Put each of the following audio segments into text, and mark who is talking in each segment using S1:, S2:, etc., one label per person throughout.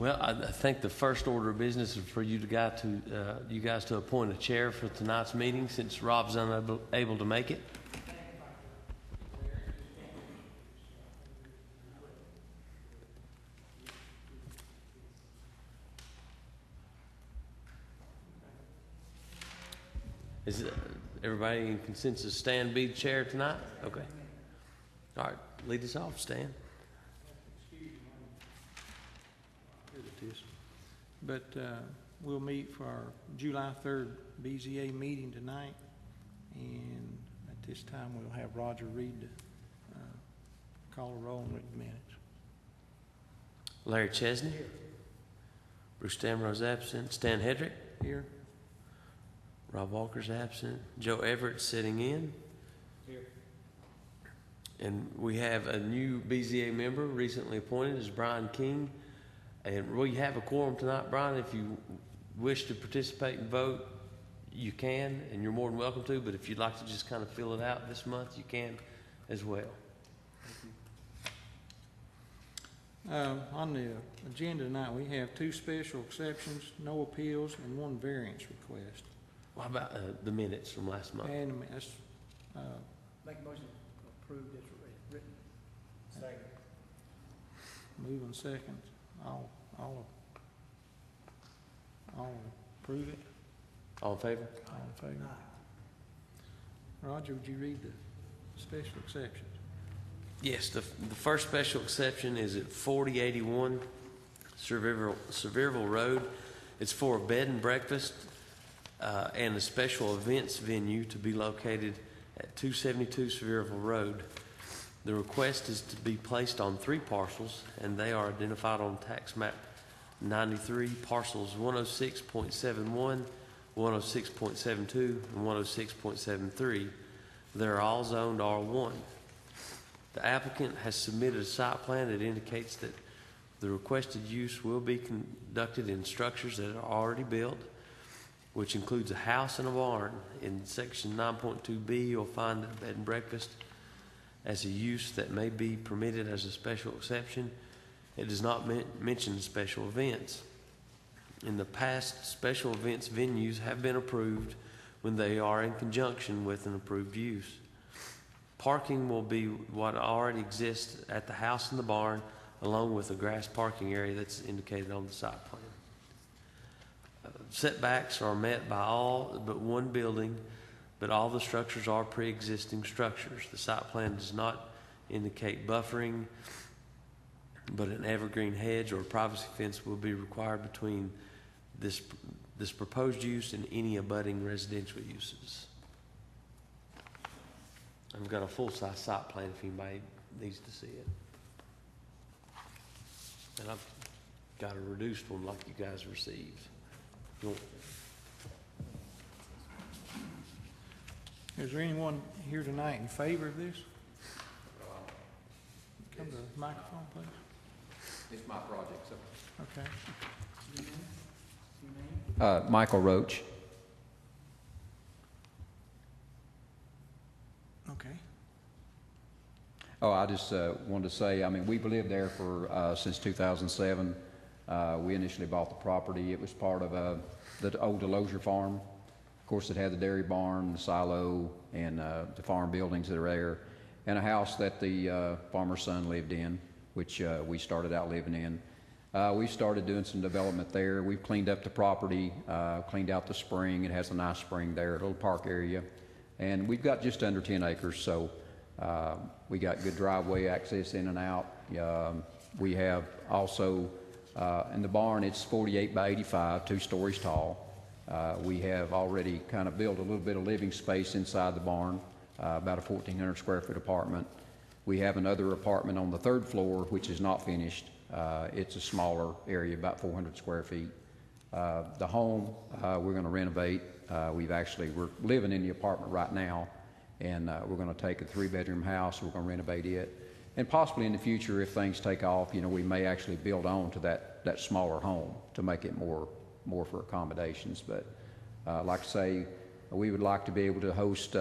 S1: Well, I think the first order of business is for you guys to appoint a chair for tonight's meeting since Rob's unable to make it. Is everybody in consensus Stan be the chair tonight? Okay. All right, lead us off, Stan.
S2: But we'll meet for our July 3rd BZA meeting tonight, and at this time we'll have Roger read the call a roll and read the minutes.
S1: Larry Chesney. Here. Bruce Stamrow's absent. Stan Hedrick.
S2: Here.
S1: Rob Walker's absent. Joe Everett sitting in.
S2: Here.
S1: And we have a new BZA member recently appointed as Brian King. And we have a quorum tonight, Brian. If you wish to participate and vote, you can, and you're more than welcome to. But if you'd like to just kind of fill it out this month, you can as well.
S2: On the agenda tonight, we have 2 special exceptions, no appeals, and 1 variance request.
S1: What about the minutes from last month?
S2: And that's
S3: make a motion to approve this written. Second.
S2: moving seconds. I'll approve it.
S1: All in favor?
S2: All in favor? Roger, would you read the special exceptions?
S1: Yes, the first special exception is at 4081 Sevierville Road. It's for a bed and breakfast and a special events venue to be located at 272 Sevierville Road. The request is to be placed on 3 parcels, and they are identified on tax map 93, parcels 106.71, 106.72, and 106.73. They're all zoned R1. The applicant has submitted a site plan that indicates that the requested use will be conducted in structures that are already built, which includes a house and a barn. In section 9.2B, you'll find that bed and breakfast as a use that may be permitted as a special exception. It does not mention special events. In the past, special events venues have been approved when they are in conjunction with an approved use. Parking will be what already exists at the house and the barn, along with a grass parking area that's indicated on the site plan. Setbacks are met by all but 1 building, but all the structures are pre-existing structures. The site plan does not indicate buffering, but an evergreen hedge or a privacy fence will be required between this proposed use and any abutting residential uses. I've got a full-size site plan if anybody needs to see it. And I've got a reduced one like you guys received.
S2: Is there anyone here tonight in favor of this? Come to the microphone, please.
S4: It's my project, so.
S2: Okay.
S4: Michael Roach.
S2: Okay.
S4: Oh, I just wanted to say, I mean, we've lived there for since 2007. We initially bought the property. It was part of the old Delosier farm. Of course, it had the dairy barn, the silo, and the farm buildings that are there, and a house that the farmer's son lived in, which we started out living in. We started doing some development there. We've cleaned up the property, cleaned out the spring. It has a nice spring there, a little park area. And we've got just under 10 acres, so we got good driveway access in and out. We have also, in the barn, it's 48 by 85, 2 stories tall. We have already kind of built a little bit of living space inside the barn, about a 1,400 square foot apartment. We have another apartment on the 3rd floor, which is not finished. It's a smaller area, about 400 square feet. The home, we're going to renovate. We're living in the apartment right now, and we're going to take a 3-bedroom house. We're going to renovate it. And possibly in the future, if things take off, you know, we may actually build on to that smaller home to make it more for accommodations. But like I say, we would like to be able to host,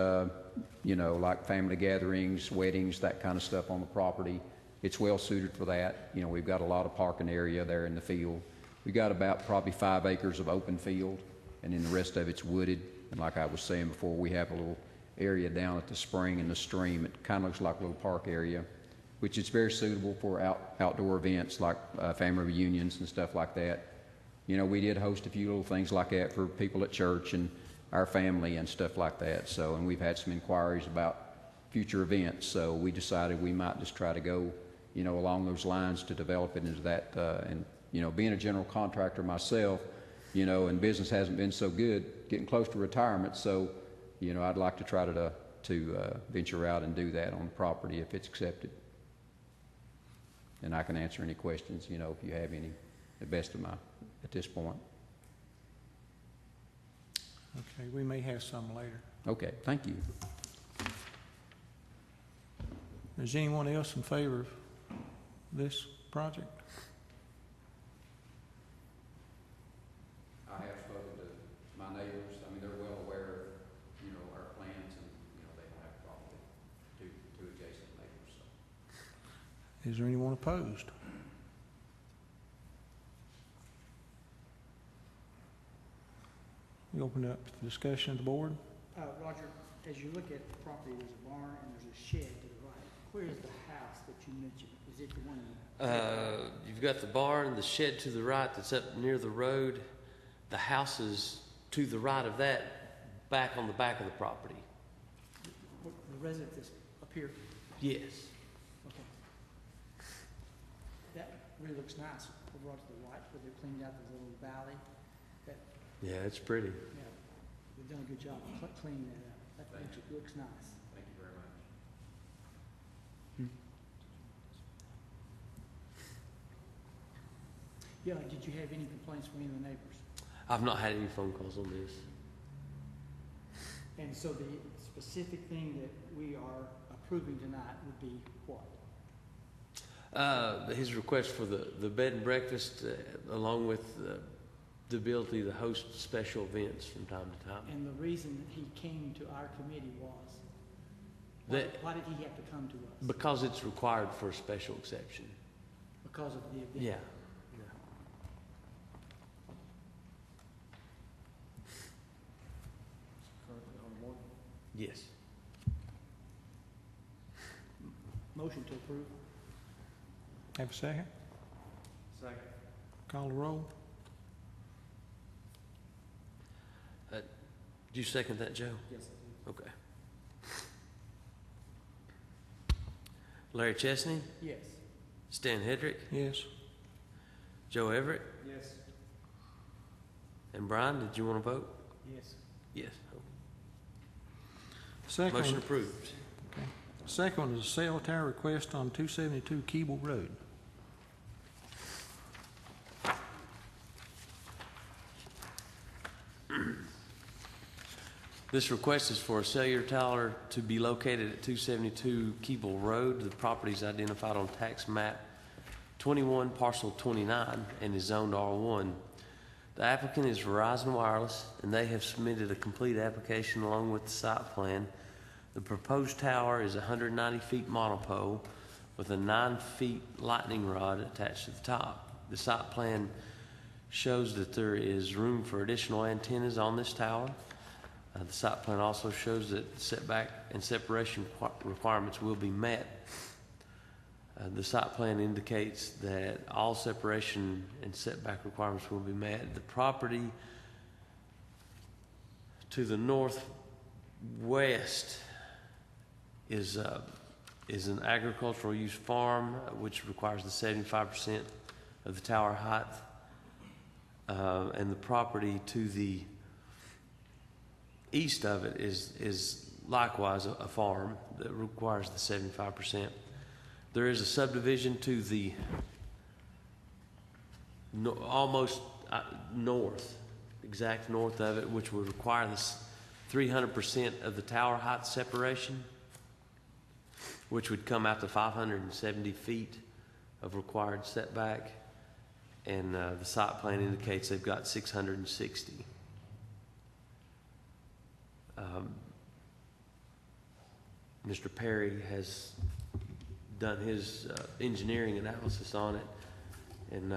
S4: you know, like family gatherings, weddings, that kind of stuff on the property. It's well suited for that. You know, we've got a lot of parking area there in the field. We got about probably 5 acres of open field, and then the rest of it's wooded. And like I was saying before, we have a little area down at the spring and the stream. It kind of looks like a little park area, which is very suitable for outdoor events like family reunions and stuff like that. You know, we did host a few little things like that for people at church and our family and stuff like that. So, and we've had some inquiries about future events. So we decided we might just try to go, you know, along those lines to develop it into that. And, you know, being a general contractor myself, you know, and business hasn't been so good, getting close to retirement. So, you know, I'd like to try to venture out and do that on the property if it's accepted. And I can answer any questions, you know, if you have any, at this point.
S2: Okay, we may have some later.
S4: Okay, thank you.
S2: Is anyone else in favor of this project?
S4: I have spoken to my neighbors. I mean, they're well aware of, you know, our plans, and, you know, they don't have a problem with two adjacent neighbors, so.
S2: Is there anyone opposed? We open up the discussion of the board.
S3: Roger, as you look at the property, there's a barn and there's a shed to the right. Where is the house that you mentioned? Is it the one?
S1: You've got the barn, the shed to the right that's up near the road. The house is to the right of that, back on the back of the property.
S3: The residence is up here?
S1: Yes.
S3: Okay. That really looks nice over to the right where they cleaned out the little valley.
S1: Yeah, it's pretty.
S3: Yeah, they've done a good job of cleaning that up. That looks nice.
S4: Thank you very much.
S3: Yeah, did you have any complaints from any of the neighbors?
S1: I've not had any phone calls on this.
S3: And so the specific thing that we are approving tonight would be what?
S1: His request for the bed and breakfast, along with the ability to host special events from time to time.
S3: And the reason that he came to our committee was? Why did he have to come to us?
S1: Because it's required for a special exception.
S3: Because of the event?
S1: Yeah.
S3: Currently on board?
S1: Yes.
S3: Motion to approve?
S2: Have a second?
S3: Second.
S2: Call the roll.
S1: Do you second that, Joe?
S3: Yes, I
S1: Okay. Larry Chesney,
S3: do. Yes.
S1: Stan Hedrick,
S2: Yes.
S1: Joe Everett,
S3: Yes.
S1: and Brian, did you want to vote?
S3: Yes.
S1: Yes.
S2: Second
S1: Motion
S2: one,
S1: approved.
S2: second one is a cell tower request on 272 Keeble Road.
S1: This request is for a cellular tower to be located at 272 Keeble Road. The property is identified on tax map 21, parcel 29, and is zoned R1. The applicant is Verizon Wireless, and they have submitted a complete application along with the site plan. The proposed tower is 190 feet monopole with a 9 feet lightning rod attached to the top. The site plan shows that there is room for additional antennas on this tower. The site plan also shows that setback and separation requirements will be met. The site plan indicates that all separation and setback requirements will be met. The property to the northwest is an agricultural use farm, which requires the 75% of the tower height. And the property to the east of it is likewise a farm that requires the 75%. There is a subdivision to the almost north, exact north of it, which would require this 300% of the tower height separation, which would come out to 570 feet of required setback. And the site plan indicates they've got 660. Mr. Perry has done his engineering analysis on it, and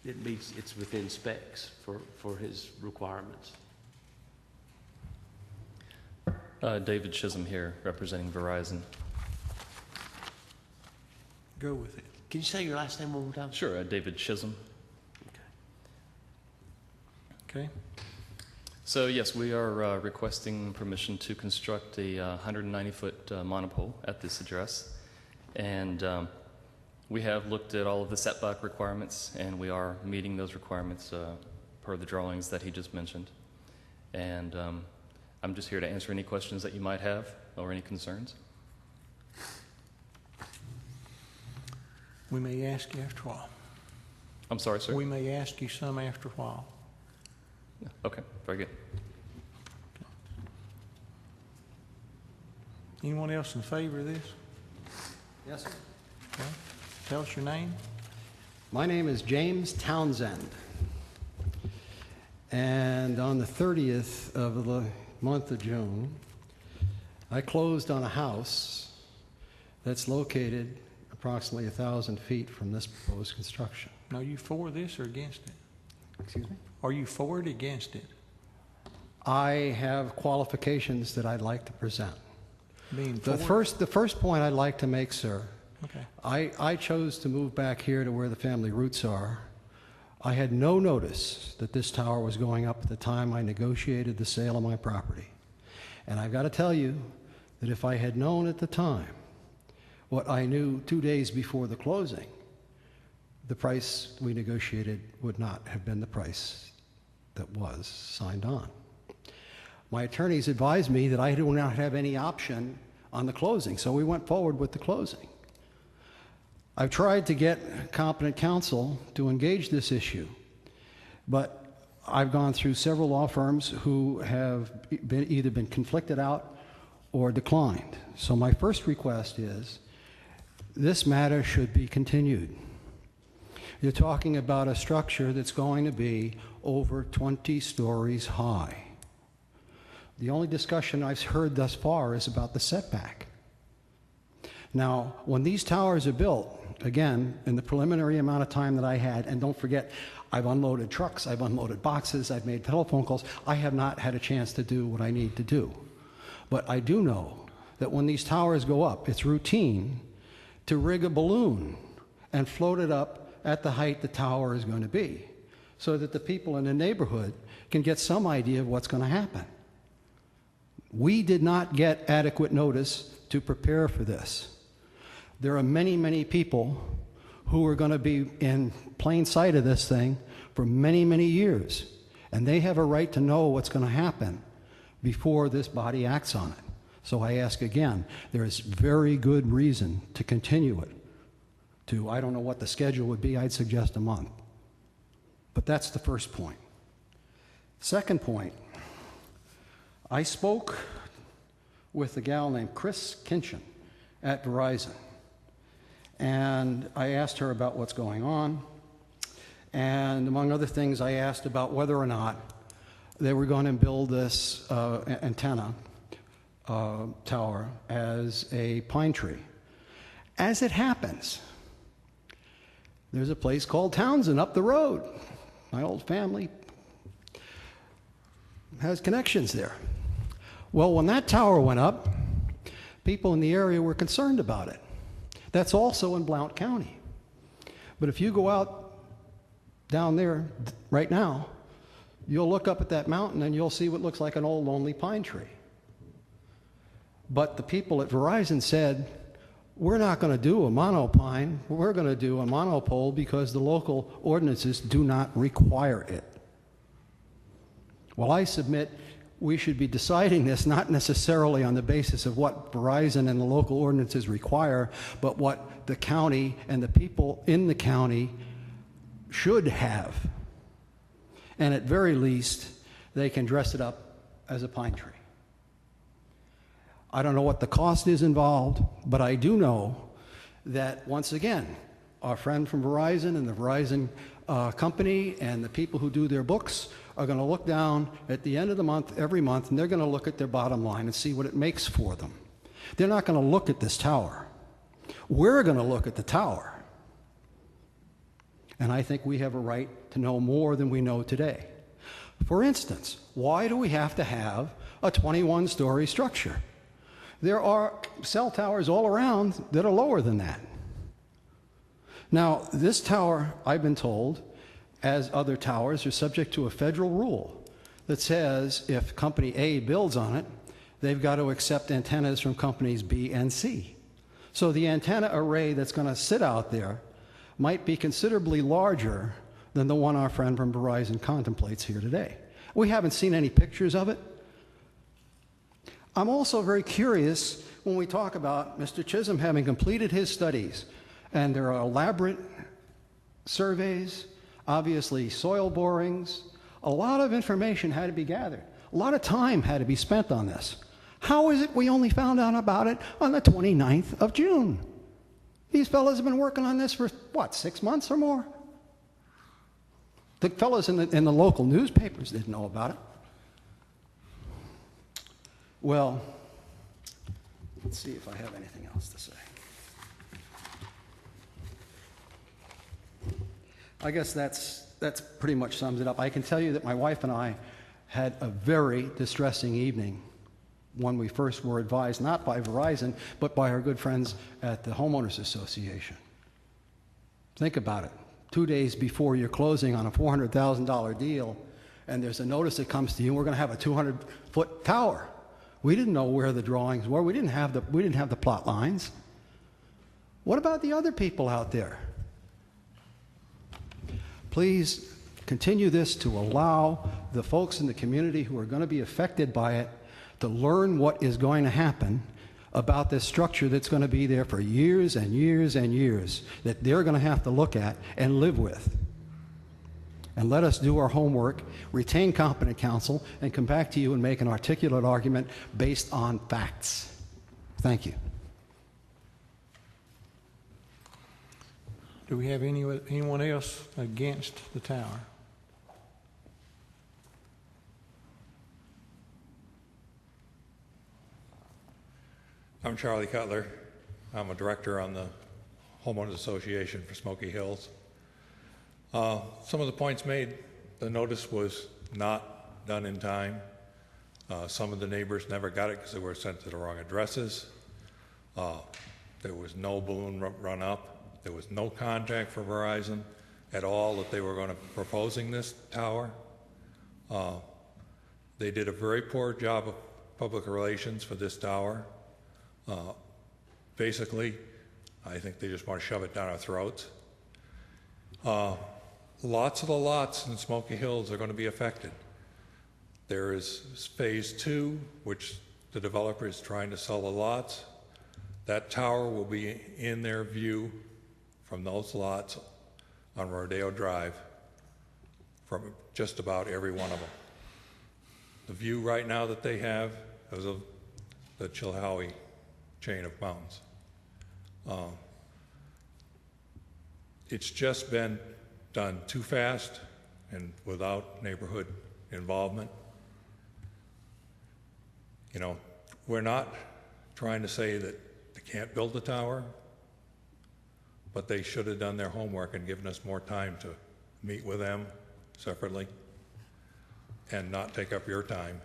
S1: it's within specs for his requirements.
S5: David Chisholm here, representing Verizon.
S2: Go with it.
S1: Can you say your last name one more time?
S5: Sure, David Chisholm.
S1: Okay.
S2: Okay?
S5: So yes, we are requesting permission to construct a 190-foot monopole at this address. And we have looked at all of the setback requirements, and we are meeting those requirements per the drawings that he just mentioned. And I'm just here to answer any questions that you might have or any concerns.
S2: We may ask you after a while.
S5: I'm sorry, sir?
S2: We may ask you some after a while.
S5: Okay, very good.
S2: Anyone else in favor of this?
S6: Yes, sir.
S2: Okay. Tell us your name.
S6: My name is James Townsend. And on the 30th of the month of June, I closed on a house that's located approximately 1,000 feet from this proposed construction.
S2: Now, are you for this or against it?
S6: Excuse me?
S2: Are you for it or against it?
S6: I have qualifications that I'd like to present.
S2: Being
S6: The
S2: for it?
S6: first point I'd like to make, sir,
S2: Okay.
S6: I chose to move back here to where the family roots are. I had no notice that this tower was going up at the time I negotiated the sale of my property. And I've got to tell you that if I had known at the time what I knew 2 days before the closing, the price we negotiated would not have been the price that was signed on. My attorneys advised me that I do not have any option on the closing, so we went forward with the closing. I've tried to get competent counsel to engage this issue, but I've gone through several law firms who have either been conflicted out or declined. So my first request is this matter should be continued. You're talking about a structure that's going to be over 20 stories high. The only discussion I've heard thus far is about the setback. Now, when these towers are built, again, in the preliminary amount of time that I had, and don't forget, I've unloaded trucks, I've unloaded boxes, I've made telephone calls, I have not had a chance to do what I need to do. But I do know that when these towers go up, it's routine to rig a balloon and float it up at the height the tower is going to be, so that the people in the neighborhood can get some idea of what's going to happen. We did not get adequate notice to prepare for this. There are many, many people who are going to be in plain sight of this thing for many, many years, and they have a right to know what's going to happen before this body acts on it. So I ask again, there is very good reason to continue it to, I don't know what the schedule would be, I'd suggest a month. But that's the first point. Second point, I spoke with a gal named Chris Kinchin at Verizon, and I asked her about what's going on, and among other things, I asked about whether or not they were going to build this antenna tower as a pine tree. As it happens, there's a place called Townsend up the road. My old family has connections there. Well, when that tower went up, people in the area were concerned about it. That's also in Blount County. But if you go out down there right now, you'll look up at that mountain and you'll see what looks like an old lonely pine tree. But the people at Verizon said, we're not going to do a monopine, we're going to do a monopole because the local ordinances do not require it. Well, I submit we should be deciding this not necessarily on the basis of what Verizon and the local ordinances require, but what the county and the people in the county should have. And at very least, they can dress it up as a pine tree. I don't know what the cost is involved, but I do know that, once again, our friend from Verizon and the Verizon company and the people who do their books are going to look down at the end of the month, every month, and they're going to look at their bottom line and see what it makes for them. They're not going to look at this tower. We're going to look at the tower. And I think we have a right to know more than we know today. For instance, why do we have to have a 21-story structure? There are cell towers all around that are lower than that. Now, this tower, I've been told, as other towers, are subject to a federal rule that says if Company A builds on it, they've got to accept antennas from companies B and C. So the antenna array that's going to sit out there might be considerably larger than the one our friend from Verizon contemplates here today. We haven't seen any pictures of it. I'm also very curious when we talk about Mr. Chisholm having completed his studies, and there are elaborate surveys, obviously soil borings, a lot of information had to be gathered. A lot of time had to be spent on this. How is it we only found out about it on the 29th of June? These fellows have been working on this for, what, 6 months or more? The fellows in the local newspapers didn't know about it. Well, let's see if I have anything else to say. I guess that's pretty much sums it up. I can tell you that my wife and I had a very distressing evening when we first were advised, not by Verizon, but by our good friends at the Homeowners Association. Think about it. 2 days before you're closing on a $400,000 deal, and there's a notice that comes to you, and we're going to have a 200-foot tower. We didn't know where the drawings were. We didn't have the plot lines. What about the other people out there? Please continue this to allow the folks in the community who are going to be affected by it to learn what is going to happen about this structure that's going to be there for years and years and years, that they're going to have to look at and live with. And let us do our homework, retain competent counsel, and come back to you and make an articulate argument based on facts. Thank you.
S2: Do we have anyone else against the tower?
S7: I'm Charlie Cutler. I'm a director on the Homeowners Association for Smoky Hills. Some of the points made, the notice was not done in time. Some of the neighbors never got it because they were sent to the wrong addresses. There was no balloon run up. There was no contact for Verizon at all that they were going to proposing this tower. They did a very poor job of public relations for this tower. Basically, I think they just want to shove it down our throats. Lots of the lots in Smoky Hills are going to be affected. There is phase 2, which the developer is trying to sell the lots. That tower will be in their view from those lots on Rodeo Drive from just about every one of them. The view right now that they have is of the Chilhowie chain of mountains. It's just been done too fast and without neighborhood involvement. You know, we're not trying to say that they can't build the tower, but they should have done their homework and given us more time to meet with them separately and not take up your time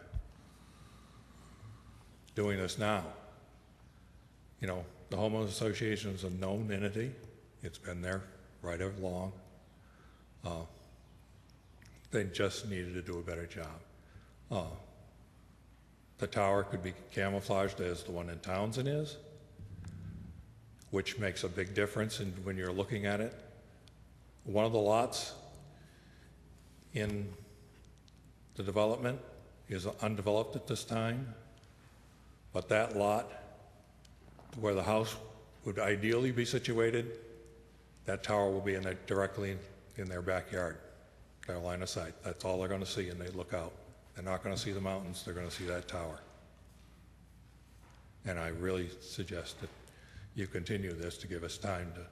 S7: doing this now. You know, the Homeowners Association is a known entity. It's been there right along. They just needed to do a better job. The tower could be camouflaged as the one in Townsend is, which makes a big difference when you're looking at it. One of the lots in the development is undeveloped at this time, but that lot where the house would ideally be situated, that tower will be directly in their backyard, their line of sight. That's all they're going to see, and they look out. They're not going to see the mountains, they're going to see that tower. And I really suggest that you continue this to give us time to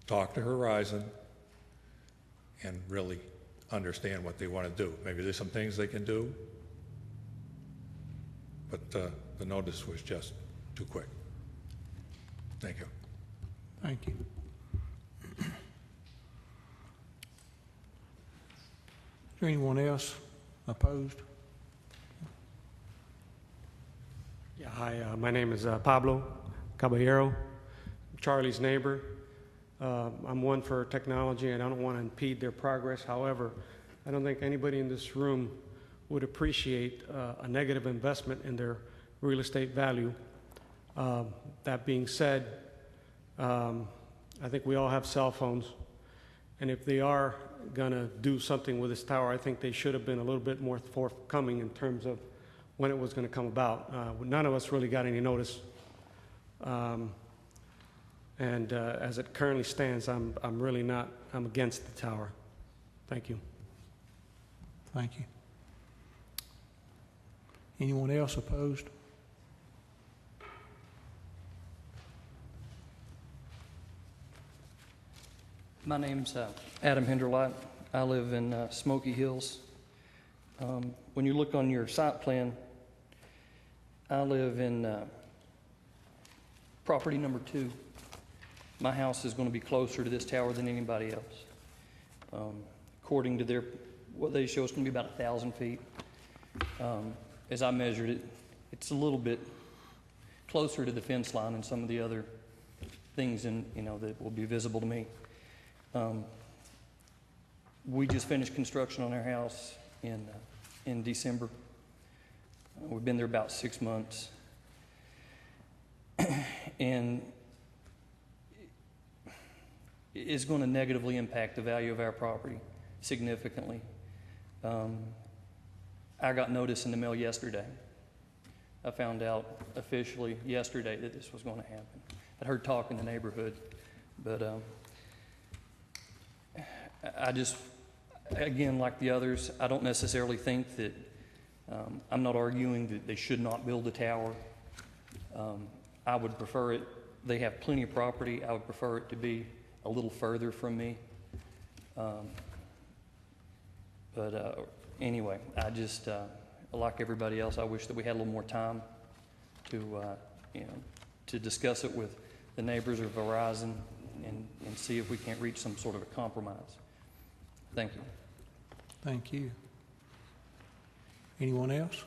S7: talk to Verizon and really understand what they want to do. Maybe there's some things they can do, but the notice was just too quick. Thank you.
S2: Thank you. Is there anyone else opposed?
S8: Yeah, hi, my name is Pablo Caballero, Charlie's neighbor. I'm one for technology and I don't want to impede their progress. However, I don't think anybody in this room would appreciate a negative investment in their real estate value. That being said, I think we all have cell phones, and if they are going to do something with this tower, I think they should have been a little bit more forthcoming in terms of when it was going to come about. None of us really got any notice. As it currently stands, I'm against the tower. Thank you.
S2: Thank you. Anyone else opposed?
S9: My name's Adam Hinderlot. I live in Smoky Hills. When you look on your site plan, I live in property number 2. My house is going to be closer to this tower than anybody else. According to what they show, it's going to be about 1,000 feet. As I measured it, it's a little bit closer to the fence line than some of the other things that will be visible to me. We just finished construction on our house in December. We've been there about 6 months. And it's going to negatively impact the value of our property significantly. I got notice in the mail yesterday. I found out officially yesterday that this was going to happen. I'd heard talk in the neighborhood, but I just, again, like the others, I don't necessarily think that, I'm not arguing that they should not build a tower. I would prefer it, they have plenty of property, I would prefer it to be a little further from me. Anyway, I just, like everybody else, I wish that we had a little more time to discuss it with the neighbors or Verizon and see if we can't reach some sort of a compromise. Thank you.
S2: Thank you. Anyone else?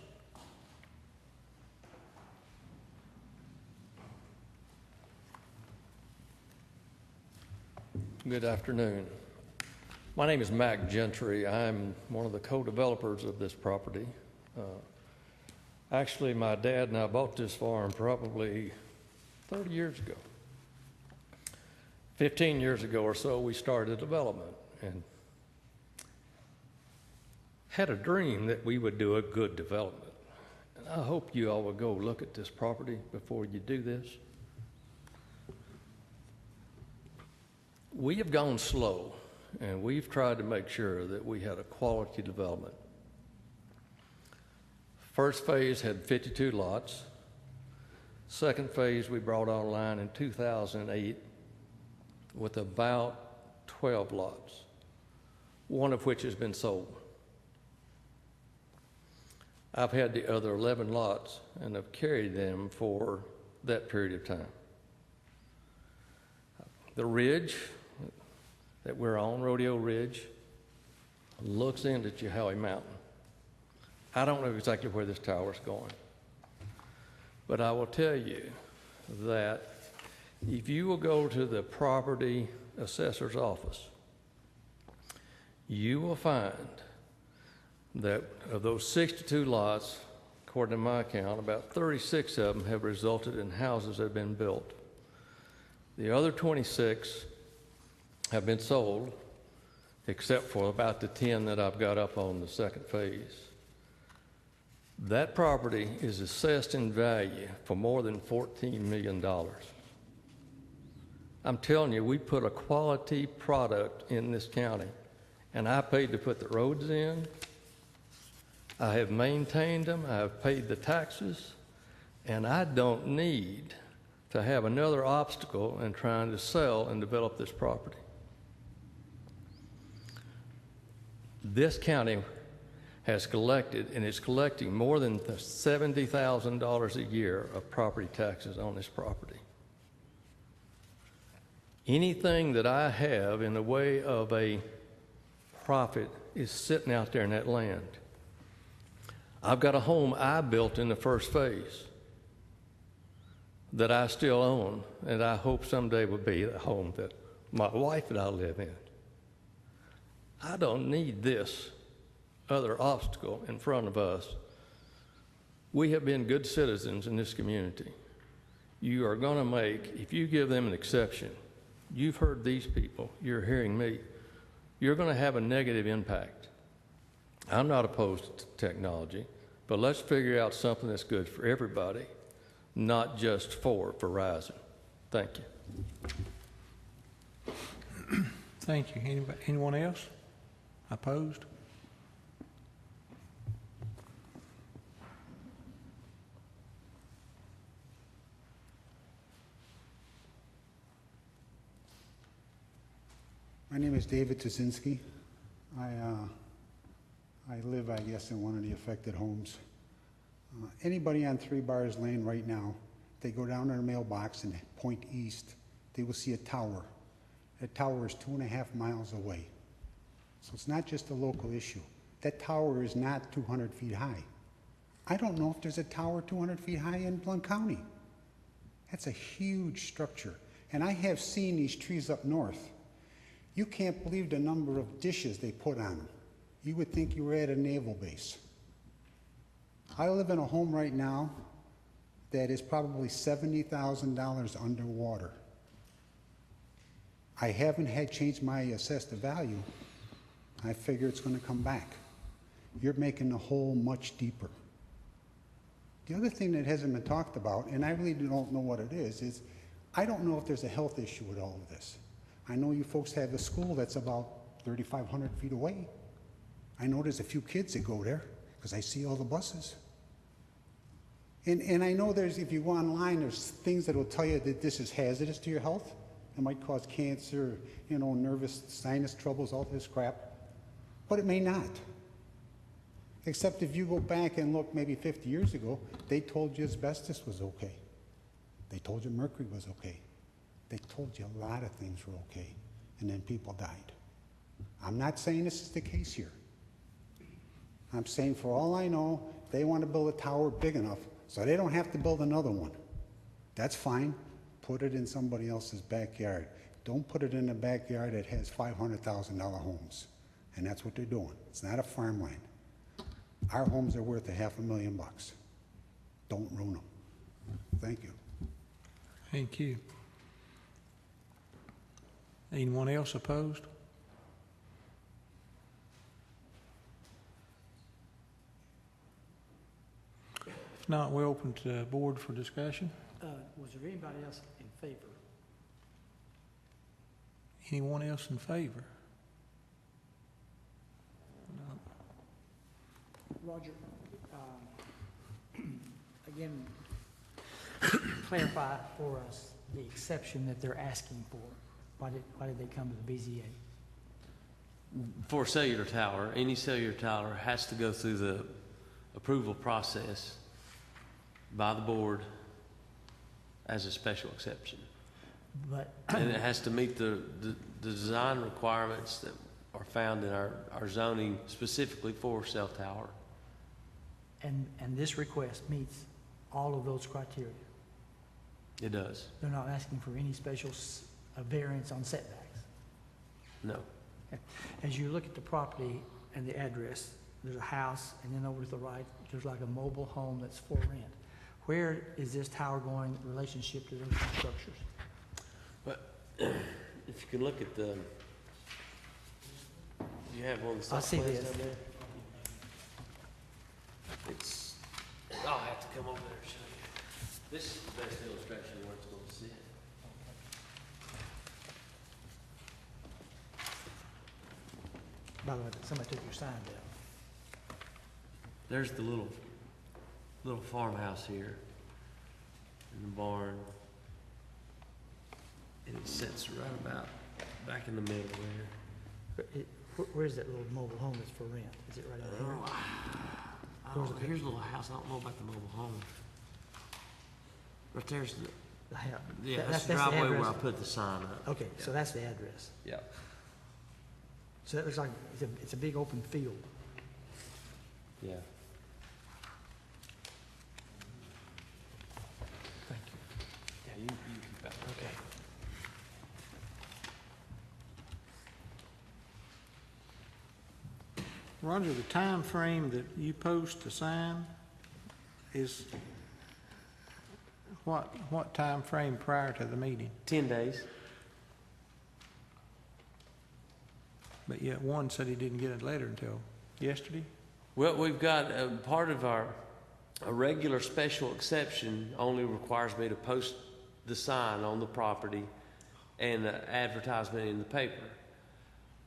S10: Good afternoon. My name is Mac Gentry. I'm one of the co-developers of this property. Actually, my dad and I bought this farm probably 30 years ago. 15 years ago or so, we started development and had a dream that we would do a good development. And I hope you all will go look at this property before you do this. We have gone slow, and we've tried to make sure that we had a quality development. First phase had 52 lots. Second phase we brought online in 2008 with about 12 lots, one of which has been sold. I've had the other 11 lots and have carried them for that period of time. The ridge that we're on, Rodeo Ridge, looks into Chihowie Mountain. I don't know exactly where this tower is going, but I will tell you that if you will go to the property assessor's office, you will find that of those 62 lots, according to my count, about 36 of them have resulted in houses that have been built. The other 26 have been sold, except for about the 10 that I've got up on the second phase. That property is assessed in value for more than $14 million. I'm telling you, we put a quality product in this county, and I paid to put the roads in. I have maintained them, I have paid the taxes, and I don't need to have another obstacle in trying to sell and develop this property. This county has collected, and is collecting more than $70,000 a year of property taxes on this property. Anything that I have in the way of a profit is sitting out there in that land. I've got a home I built in the first phase that I still own, and I hope someday will be the home that my wife and I live in. I don't need this other obstacle in front of us. We have been good citizens in this community. You are going to make, if you give them an exception, you've heard these people, you're hearing me, you're going to have a negative impact. I'm not opposed to technology, but let's figure out something that's good for everybody, not just for Verizon. Thank you.
S2: Thank you. Anybody, anyone else? Opposed?
S11: My name is David Tuzinski. I live, I guess, in one of the affected homes. Anybody on 3 Bars Lane right now, they go down to their mailbox and point east, they will see a tower. That tower is 2.5 miles away. So it's not just a local issue. That tower is not 200 feet high. I don't know if there's a tower 200 feet high in Blount County. That's a huge structure. And I have seen these trees up north. You can't believe the number of dishes they put on them. You would think you were at a naval base. I live in a home right now that is probably $70,000 underwater. I haven't had changed my assessed value. I figure it's going to come back. You're making the hole much deeper. The other thing that hasn't been talked about, and I really don't know what it is I don't know if there's a health issue with all of this. I know you folks have a school that's about 3,500 feet away. I know there's a few kids that go there because I see all the buses. And I know there's, if you go online, there's things that will tell you that this is hazardous to your health. It might cause cancer, you know, nervous sinus troubles, all this crap. But it may not. Except if you go back and look maybe 50 years ago, they told you asbestos was okay. They told you mercury was okay. They told you a lot of things were okay, and then people died. I'm not saying this is the case here. I'm saying for all I know, they want to build a tower big enough so they don't have to build another one. That's fine. Put it in somebody else's backyard. Don't put it in a backyard that has $500,000 homes. And that's what they're doing. It's not a farmland. Our homes are worth $500,000. Don't ruin them. Thank you.
S2: Thank you. Anyone else opposed? If not, we're open to the board for discussion.
S3: Was there anybody else in favor?
S2: Anyone else in favor? No.
S3: Roger, again, clarify for us the exception that they're asking for. Why did they come to the BZA?
S1: For a cellular tower, any cellular tower has to go through the approval process by the board as a special exception.
S3: But
S1: And it has to meet the design requirements that are found in our zoning specifically for cell tower.
S3: and this request meets all of those criteria.
S1: It does.
S3: They're not asking for any special variance on setbacks.
S1: No.
S3: As you look at the property and the address, there's a house, and then over to the right, there's like a mobile home that's for rent. Where is this tower going in relationship to those structures?
S1: But if you can look at the, you have one of the
S3: I see
S1: plans
S3: this.
S1: down there? It's, I'll have to come over there and show you. This is the best illustration of where it's going to sit.
S3: By the way, somebody took your sign down.
S1: There's the little farmhouse here, and the barn, and it sits right about back in the middle there.
S3: Where's that little mobile home that's for rent? Is it right in here?
S1: Here's a little house. I don't know about the mobile home. Right there's the,
S3: The house.
S1: yeah,
S3: That-
S1: that's the
S3: that's the
S1: driveway where I
S3: address.
S1: put the sign up.
S3: Okay, so that's the address.
S1: Yeah.
S3: So it's like, it's a big open field.
S1: Yeah.
S3: Thank you.
S1: Yeah, you keep that.
S3: Okay.
S2: Roger, the time frame that you post to sign is what time frame prior to the meeting?
S1: 10 days.
S2: But yet one said he didn't get a letter until yesterday.
S1: Well, we've got part of a regular special exception only requires me to post the sign on the property and advertisement in the paper.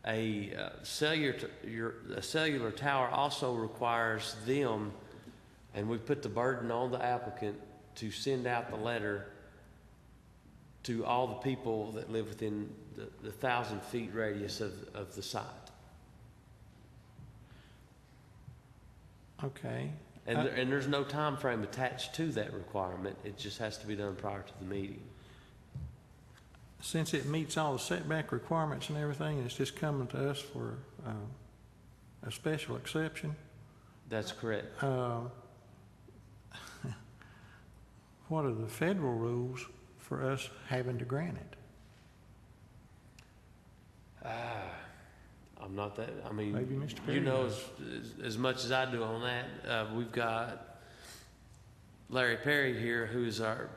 S1: A cellular tower also requires them, and we put the burden on the applicant to send out the letter to all the people that live within the 1,000 feet radius of the site.
S2: Okay.
S1: And there's no time frame attached to that requirement. It just has to be done prior to the meeting.
S2: Since it meets all the setback requirements and everything, and it's just coming to us for a special exception,
S1: That's correct.
S2: what are the federal rules for us having to grant it?
S1: I'm not that, I mean,
S2: Maybe Mr. Perry
S1: you know
S2: knows.
S1: as much as I do on that. We've got Larry Perry here, who is our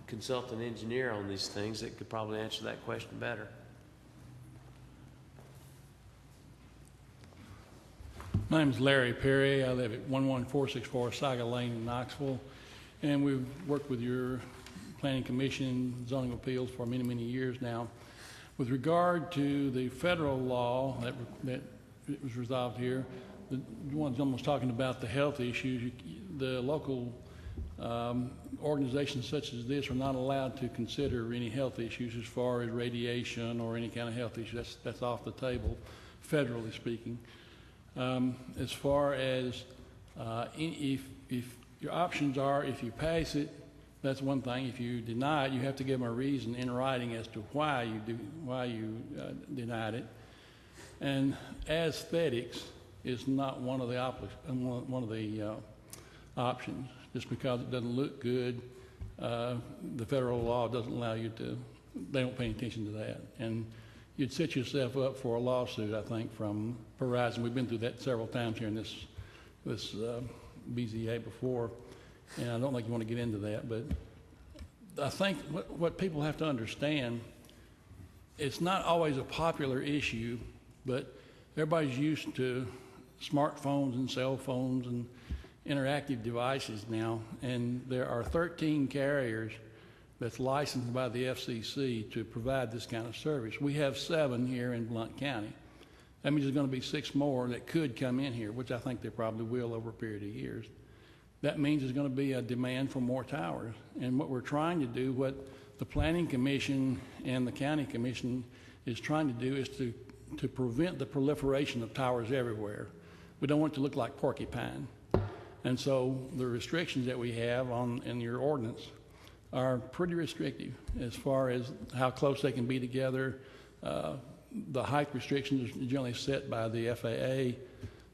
S1: consultant engineer on these things, that could probably answer that question better.
S12: My name is Larry Perry. I live at 11464 Saga Lane in Knoxville, and we've worked with your Planning Commission, zoning appeals for many, many years now. With regard to the federal law that was resolved here, the one gentleman was talking about the health issues. The local organizations such as this are not allowed to consider any health issues as far as radiation or any kind of health issue. That's off the table, federally speaking. As far as if your options are, if you pass it, that's one thing. If you deny it, you have to give them a reason in writing as to why you denied it. And aesthetics is not one of the options. Just because it doesn't look good, the federal law doesn't allow you to. They don't pay attention to that, and you'd set yourself up for a lawsuit, I think, from Verizon. We've been through that several times here in this BZA before, and I don't think you want to get into that. But I think what people have to understand, it's not always a popular issue, but everybody's used to smartphones and cell phones and interactive devices now, and there are 13 carriers that's licensed by the FCC to provide this kind of service. We have 7 here in Blount County. That means there's going to be 6 more that could come in here, which I think they probably will over a period of years. That means there's going to be a demand for more towers. And what we're trying to do, what the Planning Commission and the County Commission is trying to do, is to prevent the proliferation of towers everywhere. We don't want it to look like porcupine. And so the restrictions that we have in your ordinance are pretty restrictive as far as how close they can be together. The height restrictions are generally set by the FAA.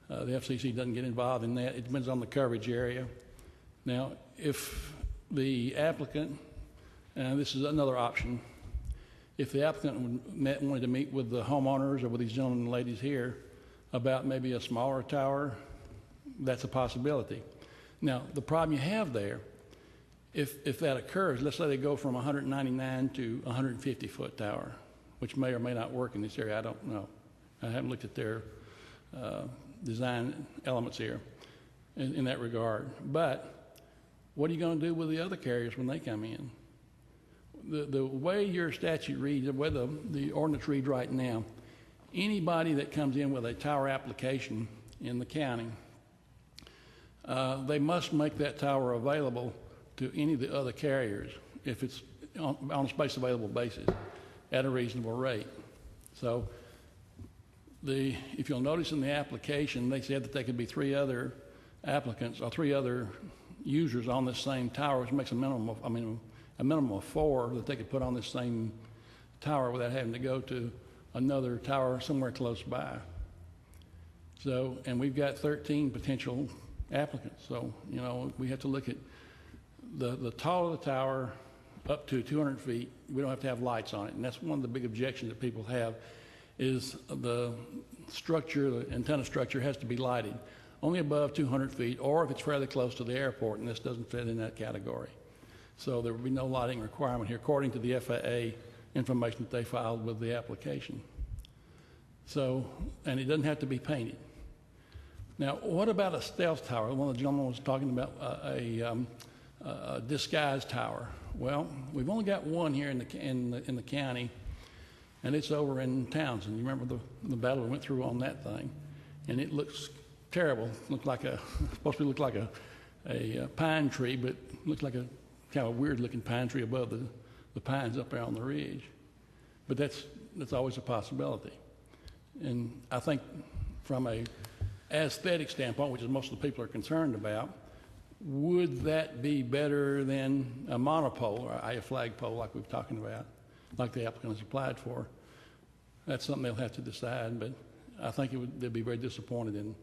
S12: The FCC doesn't get involved in that. It depends on the coverage area. Now, if the applicant, and this is another option, if the applicant wanted to meet with the homeowners or with these gentlemen and ladies here about maybe a smaller tower, that's a possibility. Now, the problem you have there, if that occurs, let's say they go from 199 to 150-foot tower, which may or may not work in this area. I don't know. I haven't looked at their design elements here in that regard. But what are you going to do with the other carriers when they come in? The way your statute reads, the way the ordinance reads right now, anybody that comes in with a tower application in the county, they must make that tower available to any of the other carriers if it's on a space available basis at a reasonable rate. So if you'll notice in the application, they said that there could be 3 other applicants or 3 other users on this same tower, which makes a minimum of 4 that they could put on this same tower without having to go to another tower somewhere close by. So, and we've got 13 potential applicants. So, you know, we have to look at the tall of the tower up to 200 feet. We don't have to have lights on it. And that's one of the big objections that people have is the structure, the antenna structure has to be lighted only above 200 feet, or if it's fairly close to the airport, and this doesn't fit in that category. So there will be no lighting requirement here, according to the FAA information that they filed with the application. So, and it doesn't have to be painted. Now, what about a stealth tower? One of the gentlemen was talking about a disguised tower. Well, we've only got one here in the county, and it's over in Townsend. You remember the battle we went through on that thing, and it looks terrible. Looks like supposed to look like a pine tree, but looks like a kind of weird looking pine tree above the pines up there on the ridge. But that's always a possibility. And I think from a aesthetic standpoint, which is most of the people are concerned about, would that be better than a monopole or a flagpole like we've talking about, like the applicant has applied for? That's something they'll have to decide, but I think they'd be very disappointed in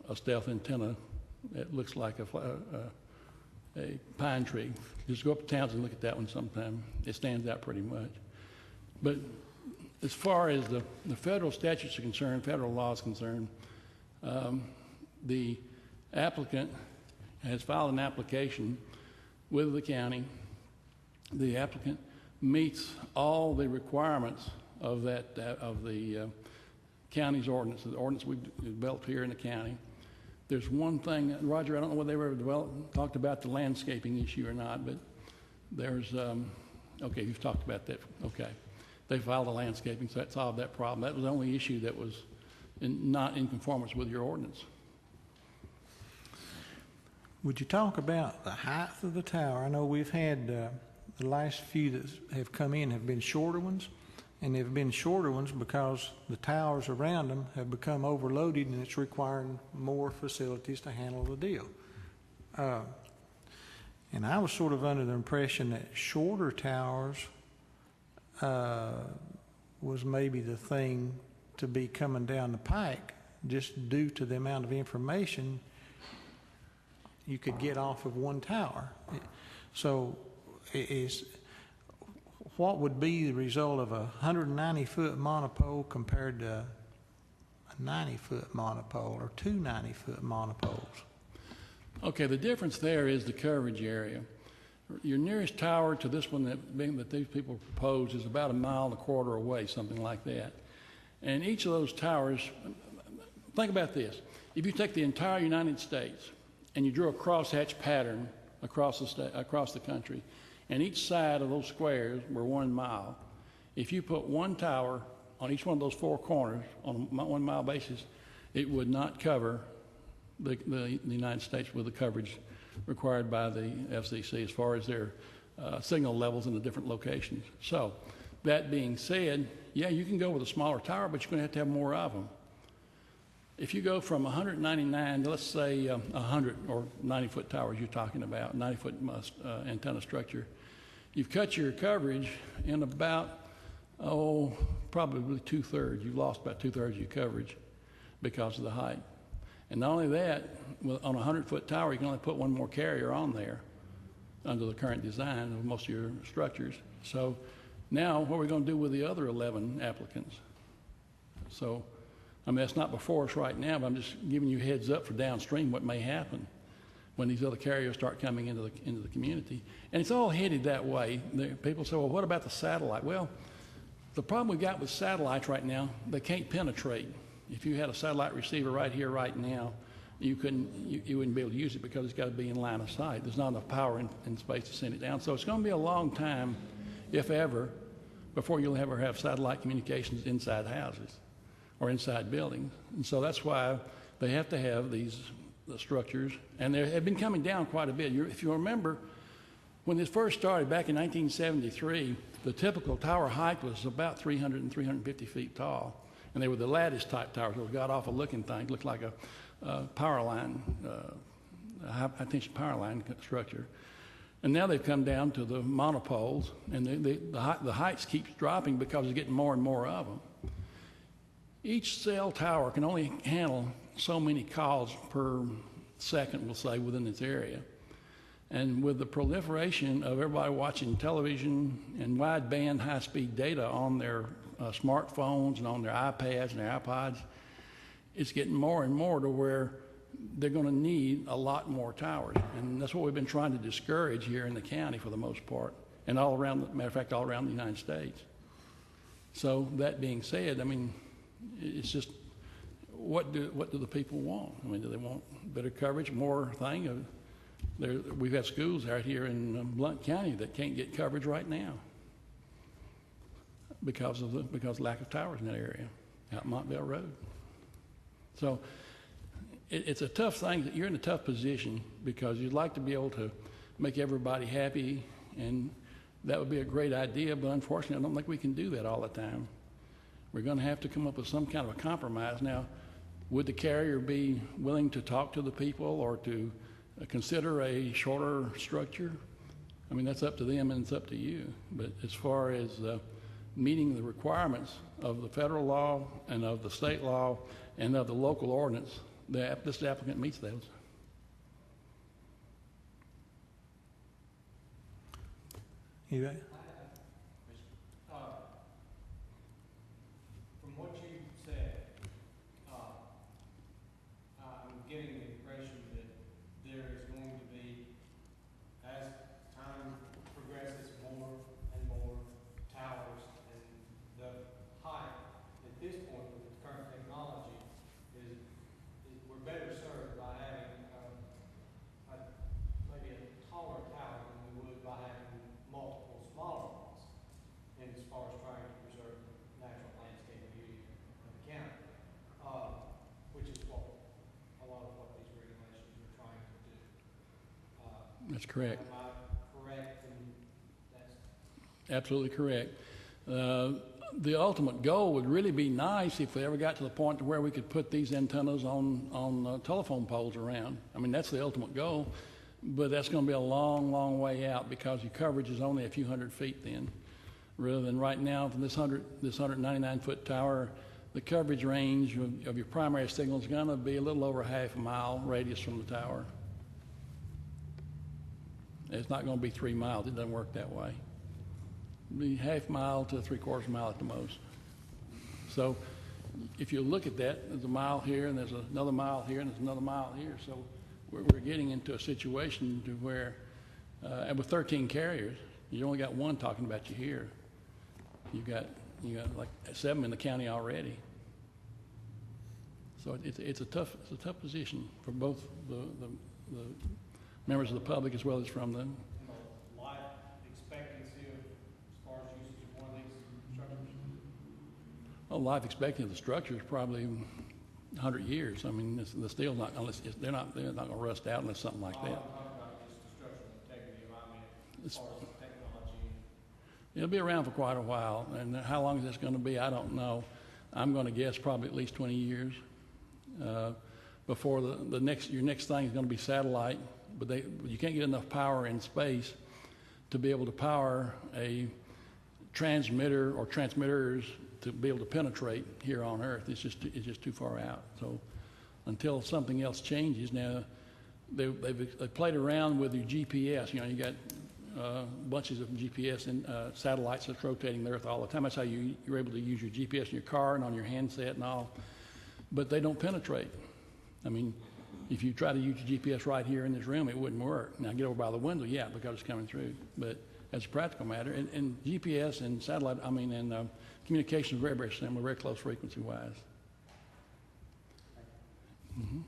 S12: a stealth antenna that looks like a pine tree. Just go up to Townsend and look at that one sometime. It stands out pretty much. But as far as the federal statutes are concerned, federal law is concerned, the applicant has filed an application with the county. The applicant meets all the requirements of the county's ordinance, the ordinance we've developed here in the county. There's one thing, Roger, I don't know whether they ever talked about the landscaping issue or not, but there's, okay, you've talked about that, okay. They filed a landscaping, so that solved that problem. That was the only issue that was not in conformance with your ordinance.
S2: Would you talk about the height of the tower? I know we've had, the last few that have come in have been shorter ones, and they've been shorter ones because the towers around them have become overloaded and it's requiring more facilities to handle the deal. And I was sort of under the impression that shorter towers was maybe the thing to be coming down the pike, just due to the amount of information you could get off of one tower. So what would be the result of a 190-foot monopole compared to a 90-foot monopole or two 90-foot monopoles?
S12: Okay, the difference there is the coverage area. Your nearest tower to this one that these people propose is about 1.25 miles away, something like that. And each of those towers, think about this. If you take the entire United States and you drew a crosshatch pattern across the country, and each side of those squares were 1 mile, if you put one tower on each one of those four corners on a 1 mile basis, it would not cover the United States with the coverage required by the FCC as far as their signal levels in the different locations. So that being said, yeah, you can go with a smaller tower, but you're going to have more of them. If you go from 199 to, let's say, 100 or 90-foot towers you're talking about, 90-foot antenna structure, you've cut your coverage in about, probably 2/3. You've lost about 2/3 of your coverage because of the height. And not only that, on a 100-foot tower, you can only put one more carrier on there under the current design of most of your structures. So now what are we going to do with the other 11 applicants? So, I mean, that's not before us right now, but I'm just giving you heads up for downstream what may happen when these other carriers start coming into the community. And it's all headed that way. People say, well, what about the satellite? Well, the problem we've got with satellites right now, they can't penetrate. If you had a satellite receiver right here, right now, you wouldn't be able to use it because it's got to be in line of sight. There's not enough power in space to send it down. So it's going to be a long time, if ever, before you'll ever have satellite communications inside houses or inside buildings. And so that's why they have to have the structures, and they have been coming down quite a bit. If you remember, when this first started back in 1973, the typical tower height was about 300 and 350 feet tall. And they were the lattice-type towers. They got off a looking thing, looked like a power line, a high-tension power line structure. And now they've come down to the monopoles, and the heights keep dropping because they're getting more and more of them. each cell tower can only handle so many calls per second, we'll say, within its area. And with the proliferation of everybody watching television and wideband high-speed data on their smartphones and on their iPads and their iPods, it's getting more and more to where they're going to need a lot more towers. And that's what we've been trying to discourage here in the county for the most part, and all around, matter of fact, all around the United States. So that being said, I mean, it's just, what do the people want? I mean, do they want better coverage, more thing? We've got schools out here in Blount County that can't get coverage right now because of lack of towers in that area, out Montvale Road. So it's a tough thing. You're in a tough position because you'd like to be able to make everybody happy, and that would be a great idea, but unfortunately, I don't think we can do that all the time. We're going to have to come up with some kind of a compromise. Now, would the carrier be willing to talk to the people or to consider a shorter structure? I mean, that's up to them and it's up to you. But as far as meeting the requirements of the federal law and of the state law and of the local ordinance, this applicant meets those.
S2: Anybody?
S8: From what you said, I'm getting the impression that there is going to be, as time progresses, more and more towers, and the height at this point with the current technology is we're better served by having maybe a taller tower than we would by having multiple smaller ones, and as far as trying to preserve natural landscape beauty of the county, which is what a lot of what these regulations are trying to do.
S12: That's correct.
S8: Am I correct in that's
S12: Absolutely correct. The ultimate goal would really be nice if we ever got to the point to where we could put these antennas on telephone poles around. I mean, that's the ultimate goal, but that's going to be a long, long way out because your coverage is only a few hundred feet then. Rather than right now, from this 199-foot tower, the coverage range of your primary signal is going to be a little over a half a mile radius from the tower. It's not going to be 3 miles. It doesn't work that way. It'll be half mile to 3/4 mile at the most. So if you look at that, there's a mile here, and there's another mile here, and there's another mile here. So we're getting into a situation to where, and with 13 carriers, you only got one talking about you here. You got like 7 in the county already. So it's a tough position for both the members of the public as well as from the
S8: life expectancy as far as usage of one of these structures?
S12: well, life expectancy of the structure is probably 100 years. I mean, the steel's not unless they're not going to rust out unless something like that.
S8: I'm talking about just the structural integrity of, I mean, as far as the technology.
S12: It'll be around for quite a while, and how long is this going to be, I don't know. I'm going to guess probably at least 20 years before your next thing is going to be satellite, but you can't get enough power in space to be able to power a transmitter or transmitters to be able to penetrate here on Earth. It's just too far out. So until something else changes, now they've played around with your GPS. You know, you got bunches of GPS and satellites that's rotating the Earth all the time. That's how you're able to use your GPS in your car and on your handset and all. But they don't penetrate. I mean, if you try to use your GPS right here in this room, it wouldn't work. Now, get over by the window, yeah, because it's coming through. But as a practical matter, and GPS and satellite, and communication is very, very similar, very close frequency-wise. Mm-hmm.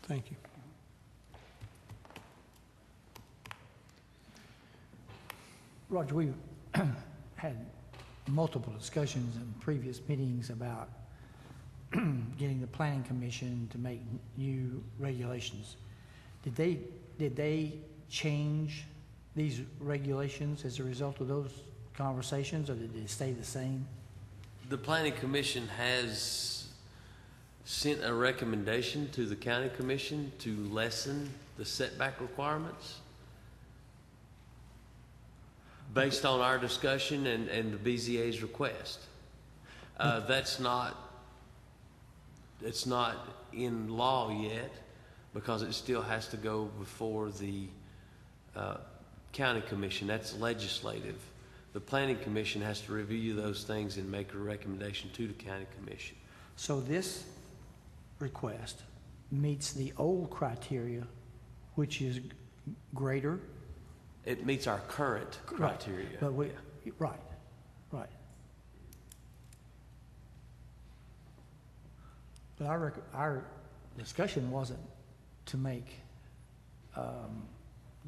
S2: Thank you.
S3: Roger, we've had multiple discussions in previous meetings about getting the Planning Commission to make new regulations. Did they change these regulations as a result of those conversations, or did they stay the same?
S1: The Planning Commission has sent a recommendation to the County Commission to lessen the setback requirements based on our discussion and the BZA's request. It's not in law yet because it still has to go before the county commission. That's legislative. The planning commission has to review those things and make a recommendation to the county commission.
S3: So this request meets the old criteria, which is greater.
S1: It meets our current criteria.
S3: But right. But our discussion wasn't to make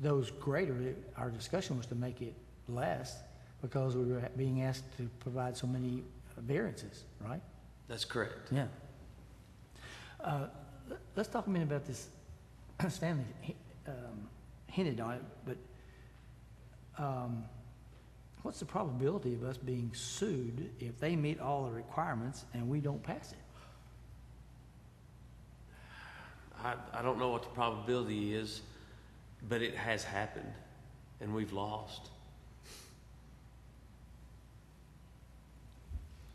S3: those greater. Our discussion was to make it less because we were being asked to provide so many variances, right?
S1: That's correct.
S3: Yeah. Let's talk a minute about this. Stanley hinted on it, but what's the probability of us being sued if they meet all the requirements and we don't pass it?
S1: I don't know what the probability is, but it has happened, and we've lost.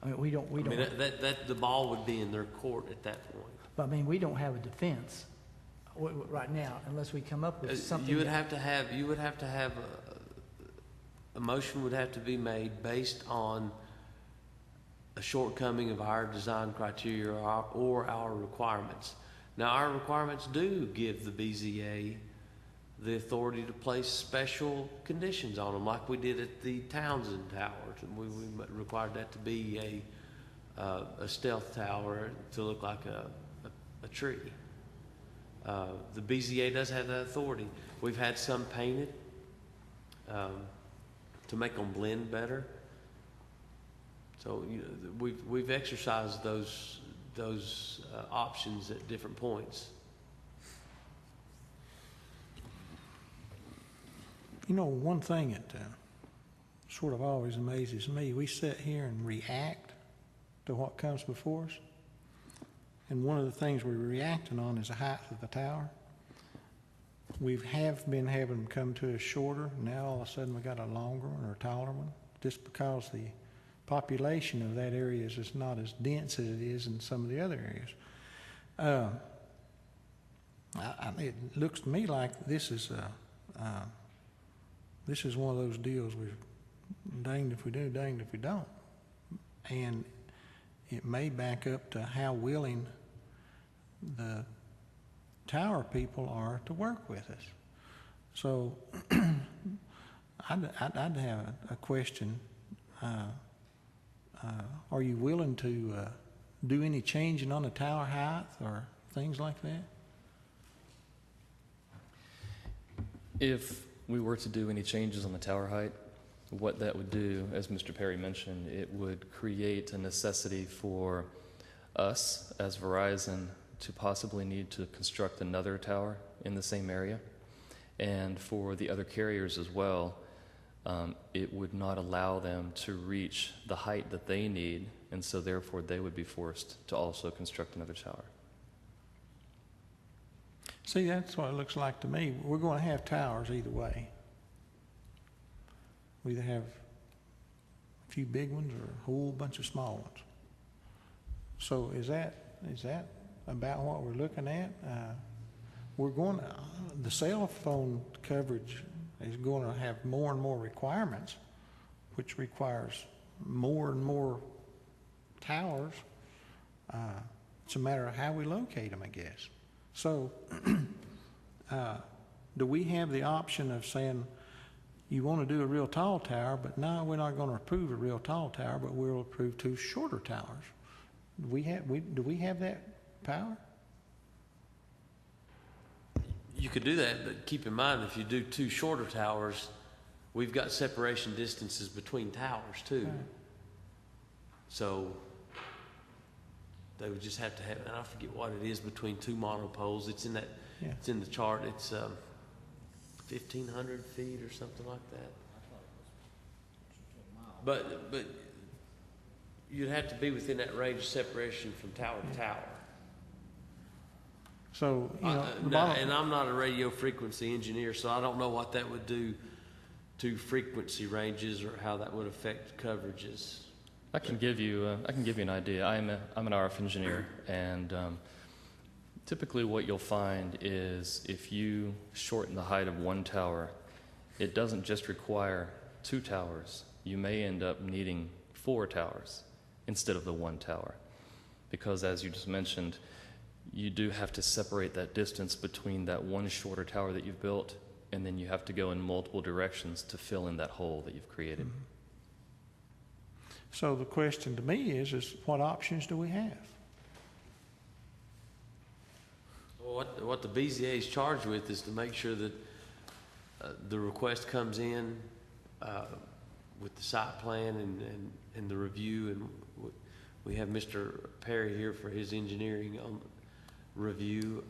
S3: I mean, we don't.
S1: I mean, that the ball would be in their court at that point.
S3: But I mean, we don't have a defense right now unless we come up with something.
S1: You would have to have a motion would have to be made based on a shortcoming of our design criteria or our requirements. Now, our requirements do give the BZA the authority to place special conditions on them, like we did at the Townsend Tower. We required that to be a stealth tower to look like a tree. The BZA does have that authority. We've had some painted to make them blend better. So we've exercised those options at different points.
S2: You know, one thing that sort of always amazes me, we sit here and react to what comes before us. And one of the things we're reacting on is the height of the tower. We have been having them come to us shorter. Now all of a sudden we got a longer one or a taller one, just because the population of that area is just not as dense as it is in some of the other areas. It looks to me like this is one of those deals we're danged if we do, danged if we don't. And it may back up to how willing the tower people are to work with us. So I'd have a question. Are you willing to do any changing on the tower height or things like that?
S5: If we were to do any changes on the tower height, what that would do, as Mr. Perry mentioned, it would create a necessity for us as Verizon to possibly need to construct another tower in the same area. And for the other carriers as well, it would not allow them to reach the height that they need, and so therefore they would be forced to also construct another tower.
S2: See, that's what it looks like to me. We're going to have towers either way. We either have a few big ones or a whole bunch of small ones. So is that about what we're looking at? The cell phone coverage is going to have more and more requirements, which requires more and more towers. It's a matter of how we locate them, I guess. So do we have the option of saying, you want to do a real tall tower, but no, we're not going to approve a real tall tower, but we'll approve 2 shorter towers? Do we have that power?
S1: You could do that, but keep in mind, if you do 2 shorter towers, we've got separation distances between towers too. Right. So they would just have to have, and I forget what it is between 2 monopoles. It's in that. Yeah. It's in the chart. It's 1,500 feet or something like that. But you'd have to be within that range of separation from tower to tower.
S2: So,
S1: and I'm not a radio frequency engineer, so I don't know what that would do to frequency ranges or how that would affect coverages.
S5: I can give you an idea. I'm an RF engineer, and typically what you'll find is if you shorten the height of one tower, it doesn't just require 2 towers. You may end up needing 4 towers instead of the 1 tower, because as you just mentioned, you do have to separate that distance between that one shorter tower that you've built, and then you have to go in multiple directions to fill in that hole that you've created.
S2: Mm-hmm. So the question to me is what options do we have?
S1: Well, what the BZA is charged with is to make sure that the request comes in with the site plan and the review, and we have Mr. Perry here for his engineering on review.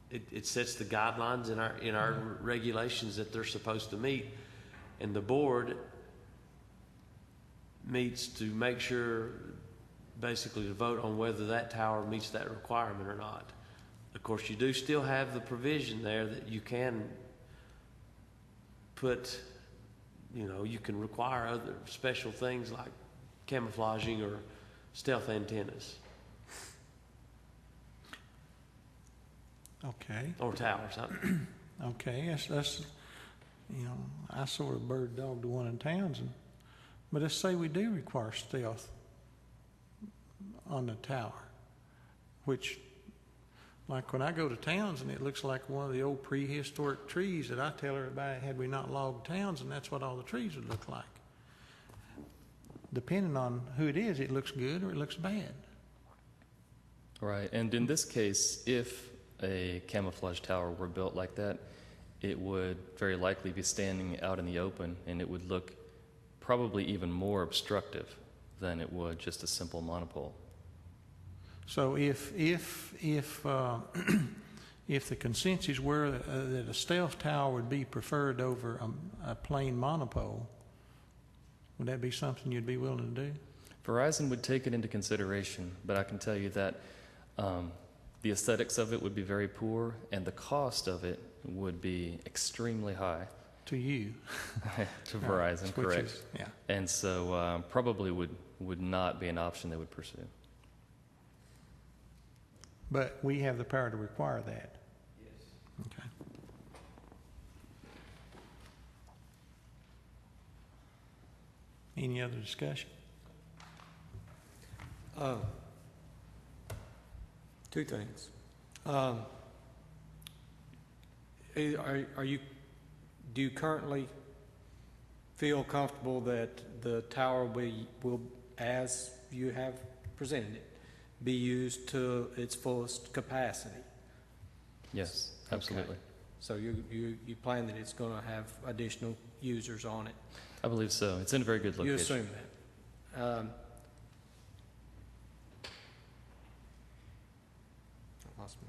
S1: It sets the guidelines in our regulations that they're supposed to meet, and the board meets to make sure, basically to vote on whether that tower meets that requirement or not. Of course, you do still have the provision there that you can put, you can require other special things like camouflaging or stealth antennas.
S2: Okay.
S1: Or towers.
S2: Okay, that's I sort of bird dog the one in Townsend. But let's say we do require stealth on the tower, which, like when I go to Townsend, it looks like one of the old prehistoric trees that I tell everybody, had we not logged Townsend, that's what all the trees would look like. Depending on who it is, it looks good or it looks bad.
S5: Right, and in this case, if a camouflage tower were built like that, it would very likely be standing out in the open, and it would look probably even more obstructive than it would just a simple monopole.
S2: So if the consensus were that a stealth tower would be preferred over a plain monopole, would that be something you'd be willing to do?
S5: Verizon would take it into consideration, but I can tell you that the aesthetics of it would be very poor, and the cost of it would be extremely high.
S2: To you.
S5: To Verizon, correct.
S2: Yeah.
S5: And so probably would not be an option they would pursue.
S2: But we have the power to require that. Yes. Okay. Any other discussion?
S8: Two things. Do you currently feel comfortable that the tower will, as you have presented it, be used to its fullest capacity?
S5: Yes, absolutely.
S8: Okay. So you plan that it's going to have additional users on it?
S5: I believe so. It's in a very good location.
S8: You assume that. I lost my...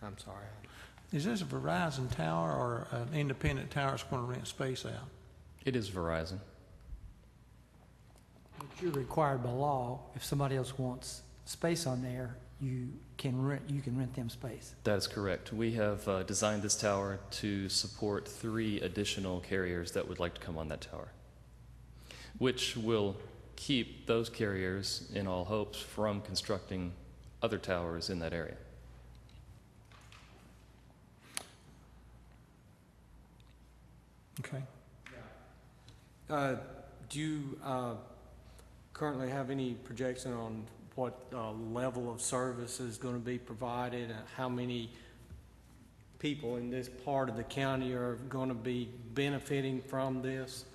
S8: I'm sorry.
S2: Is this a Verizon tower or an independent tower that's going to rent space out?
S5: It is Verizon.
S3: But you're required by law, if somebody else wants space on there, you can rent them space.
S5: That is correct. We have designed this tower to support 3 additional carriers that would like to come on that tower, which will keep those carriers, in all hopes, from constructing other towers in that area.
S2: Okay.
S8: Do you currently have any projection on what level of service is going to be provided, and how many people in this part of the county are going to be benefiting from this?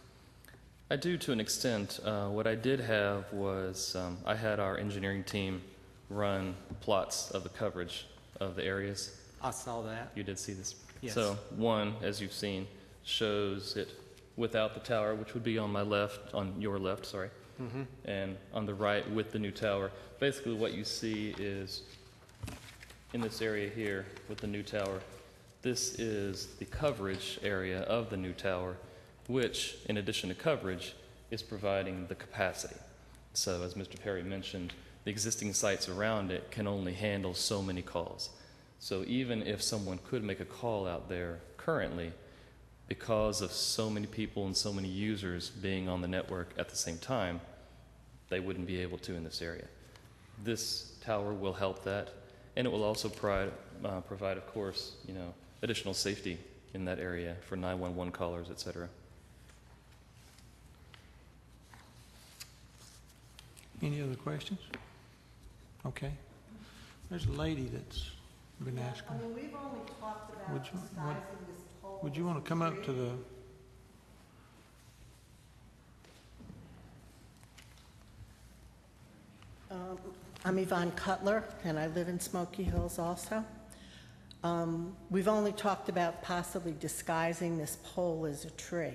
S5: I do, to an extent. What I did have was I had our engineering team run plots of the coverage of the areas.
S8: I saw that.
S5: You did see this?
S8: Yes.
S5: So one, as you've seen, shows it without the tower, which would be on my left, on your left, sorry, and on the right with the new tower. Basically what you see is in this area here with the new tower, this is the coverage area of the new tower, which, in addition to coverage, is providing the capacity. So as Mr. Perry mentioned, the existing sites around it can only handle so many calls. So even if someone could make a call out there currently, because of so many people and so many users being on the network at the same time, they wouldn't be able to in this area. This tower will help that, and it will also provide, of course, additional safety in that area for 911 callers, et cetera.
S2: Any other questions? Okay. There's a lady that's been asking.
S13: I mean, we've only talked about
S2: Would you-
S13: disguising this pole.
S2: Would you want to come up to the,
S13: I'm Yvonne Cutler, and I live in Smoky Hills also. We've only talked about possibly disguising this pole as a tree.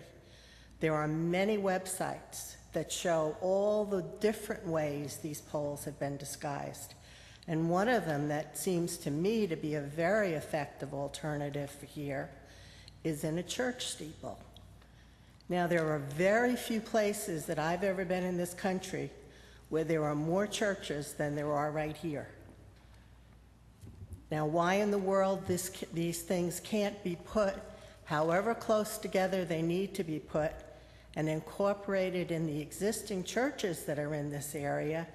S13: There are many websites that show all the different ways these poles have been disguised. And one of them that seems to me to be a very effective alternative here is in a church steeple. Now, there are very few places that I've ever been in this country where there are more churches than there are right here. Now, why in the world these things can't be put however close together they need to be put and incorporated in the existing churches that are in this area,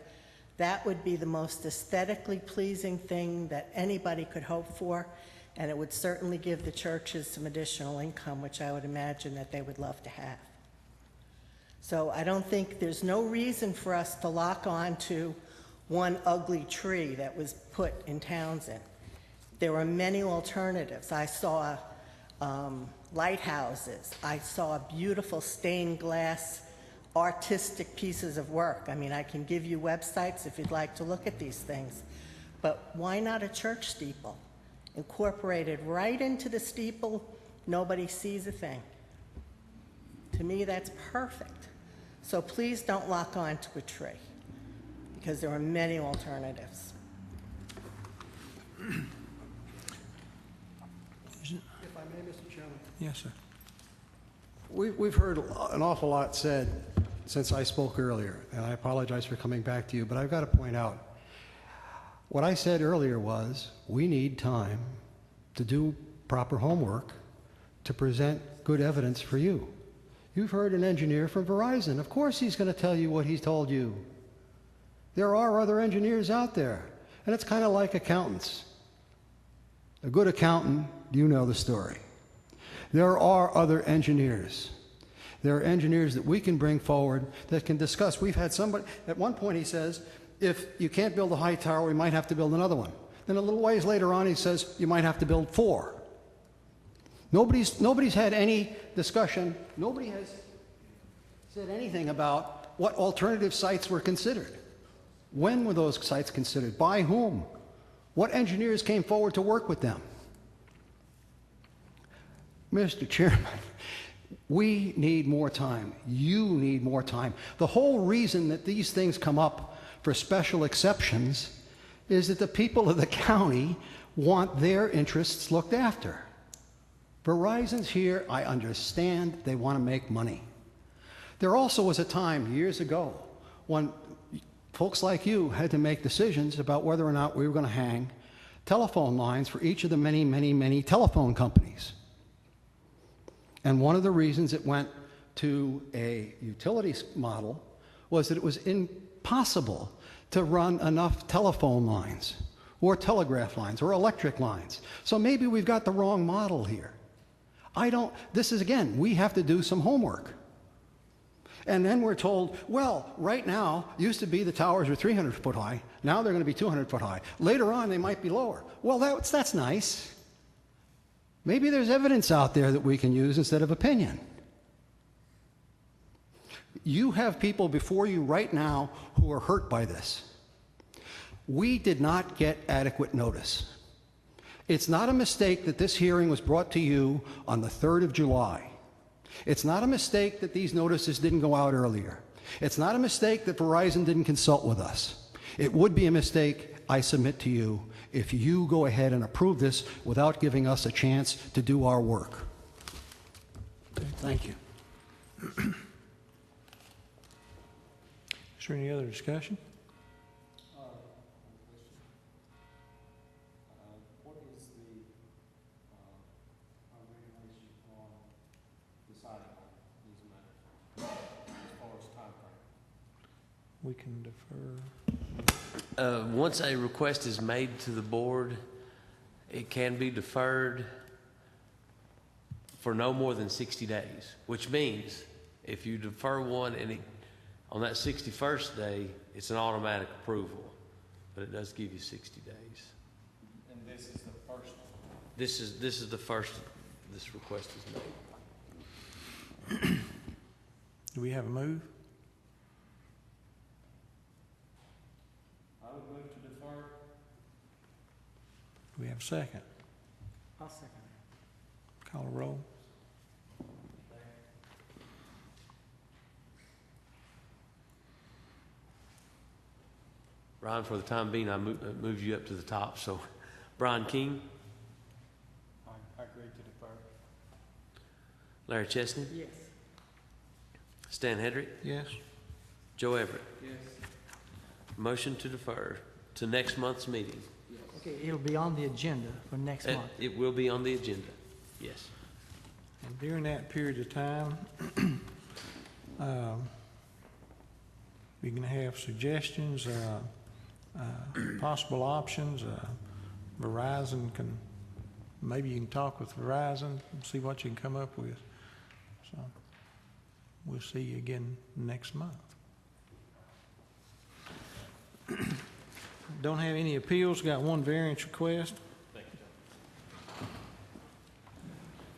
S13: that would be the most aesthetically pleasing thing that anybody could hope for, and it would certainly give the churches some additional income, which I would imagine that they would love to have. So I don't think there's no reason for us to lock on to one ugly tree that was put in Townsend. There are many alternatives. I saw lighthouses. I saw beautiful stained glass artistic pieces of work. I mean, I can give you websites if you'd like to look at these things. But why not a church steeple? Incorporated right into the steeple, nobody sees a thing. To me, that's perfect. So please don't lock on to a tree, because there are many alternatives.
S6: If I may, Mr. Chairman.
S2: yes, sir.
S6: We've heard an awful lot said since I spoke earlier, and I apologize for coming back to you, but I've got to point out, what I said earlier was, we need time to do proper homework to present good evidence for you. You've heard an engineer from Verizon. Of course he's going to tell you what he's told you. There are other engineers out there, and it's kind of like accountants. A good accountant, you know the story. There are other engineers. There are engineers that we can bring forward that can discuss. We've had somebody, at one point he says, if you can't build a high tower, we might have to build another one. Then a little ways later on he says, you might have to build 4. Nobody's had any discussion. Nobody has said anything about what alternative sites were considered. When were those sites considered? By whom? What engineers came forward to work with them? Mr. Chairman, we need more time. You need more time. The whole reason that these things come up for special exceptions is that the people of the county want their interests looked after. Verizon's here, I understand they want to make money. There also was a time years ago when folks like you had to make decisions about whether or not we were going to hang telephone lines for each of the many, many, many telephone companies. And one of the reasons it went to a utilities model was that it was impossible to run enough telephone lines or telegraph lines or electric lines. So maybe we've got the wrong model here. This is, again, we have to do some homework. And then we're told, well, right now, used to be the towers were 300 foot high, now they're going to be 200 foot high. Later on, they might be lower. Well, that's nice. Maybe there's evidence out there that we can use instead of opinion. You have people before you right now who are hurt by this. We did not get adequate notice. It's not a mistake that this hearing was brought to you on the 3rd of July. It's not a mistake that these notices didn't go out earlier. It's not a mistake that Verizon didn't consult with us. It would be a mistake, I submit to you, if you go ahead and approve this without giving us a chance to do our work. Thank you.
S2: Is there any other discussion?
S14: What is
S2: we can defer.
S1: Once a request is made to the board, it can be deferred for no more than 60 days, which means if you defer one and on that 61st day, it's an automatic approval, but it does give you 60 days.
S9: And this is the first one.
S1: This is the first this request is made.
S2: Do we have a move?
S9: I would move to defer.
S2: Do we have a second?
S3: I'll second
S2: Call a roll.
S1: Ryan, for the time being, I moved you up to the top. So, Brian King,
S9: I agree to defer.
S1: Larry Chesney,
S3: it. Yes.
S1: Stan Hedrick,
S2: Yes?
S1: Joe Everett.
S9: Yes.
S1: Motion to defer to next month's meeting.
S3: Okay, it'll be on the agenda for next month.
S1: It will be on the agenda. Yes.
S2: And during that period of time, we can have suggestions, possible options. Verizon maybe you can talk with Verizon and see what you can come up with. So we'll see you again next month. Don't have any appeals. Got one variance request.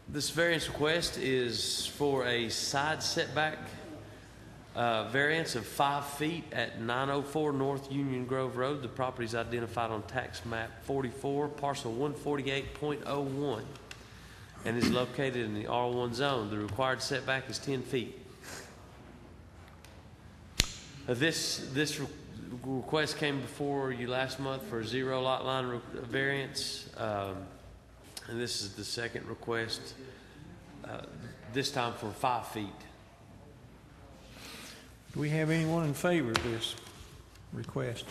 S1: This variance request is for a side setback variance of 5 feet at 904 North Union Grove Road. The property is identified on tax map 44, parcel 148.01, and is located in the R1 zone. The required setback is 10 feet. This request came before you last month for a 0 lot line variance, and this is the second request, this time for 5 feet.
S2: Do we have anyone in favor of this request?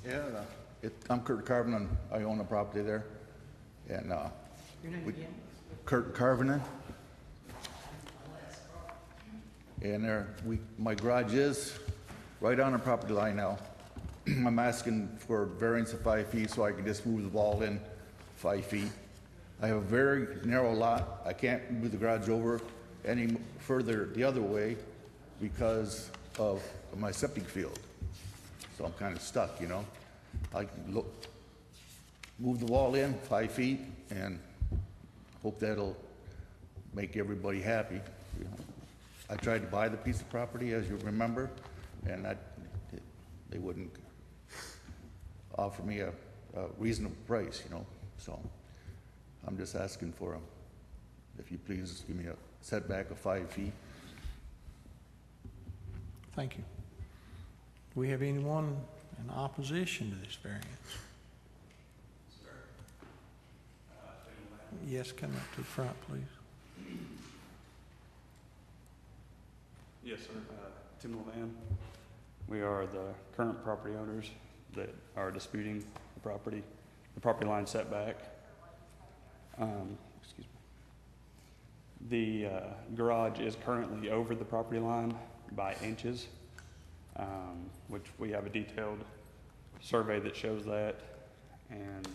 S14: Yeah, I'm Kurt Carvinen. I own a property there. And
S3: Your name again?
S14: Kurt Carvinen. And my garage is right on the property line now. I'm asking for a variance of 5 feet so I can just move the wall in 5 feet. I have a very narrow lot. I can't move the garage over any further the other way because of my septic field. So I'm kind of stuck, you know. I can move the wall in 5 feet and hope that'll make everybody happy. You know. I tried to buy the piece of property, as you remember, and they wouldn't offer me a reasonable price, you know. So I'm just asking for them. If you please give me a setback of 5 feet.
S2: Thank you. Do we have anyone in opposition to this variance? Yes, come up to the front, please.
S15: Yes, sir. Tim Levan. We are the current property owners that are disputing the property line setback. Excuse me. The garage is currently over the property line by inches, which we have a detailed survey that shows that, and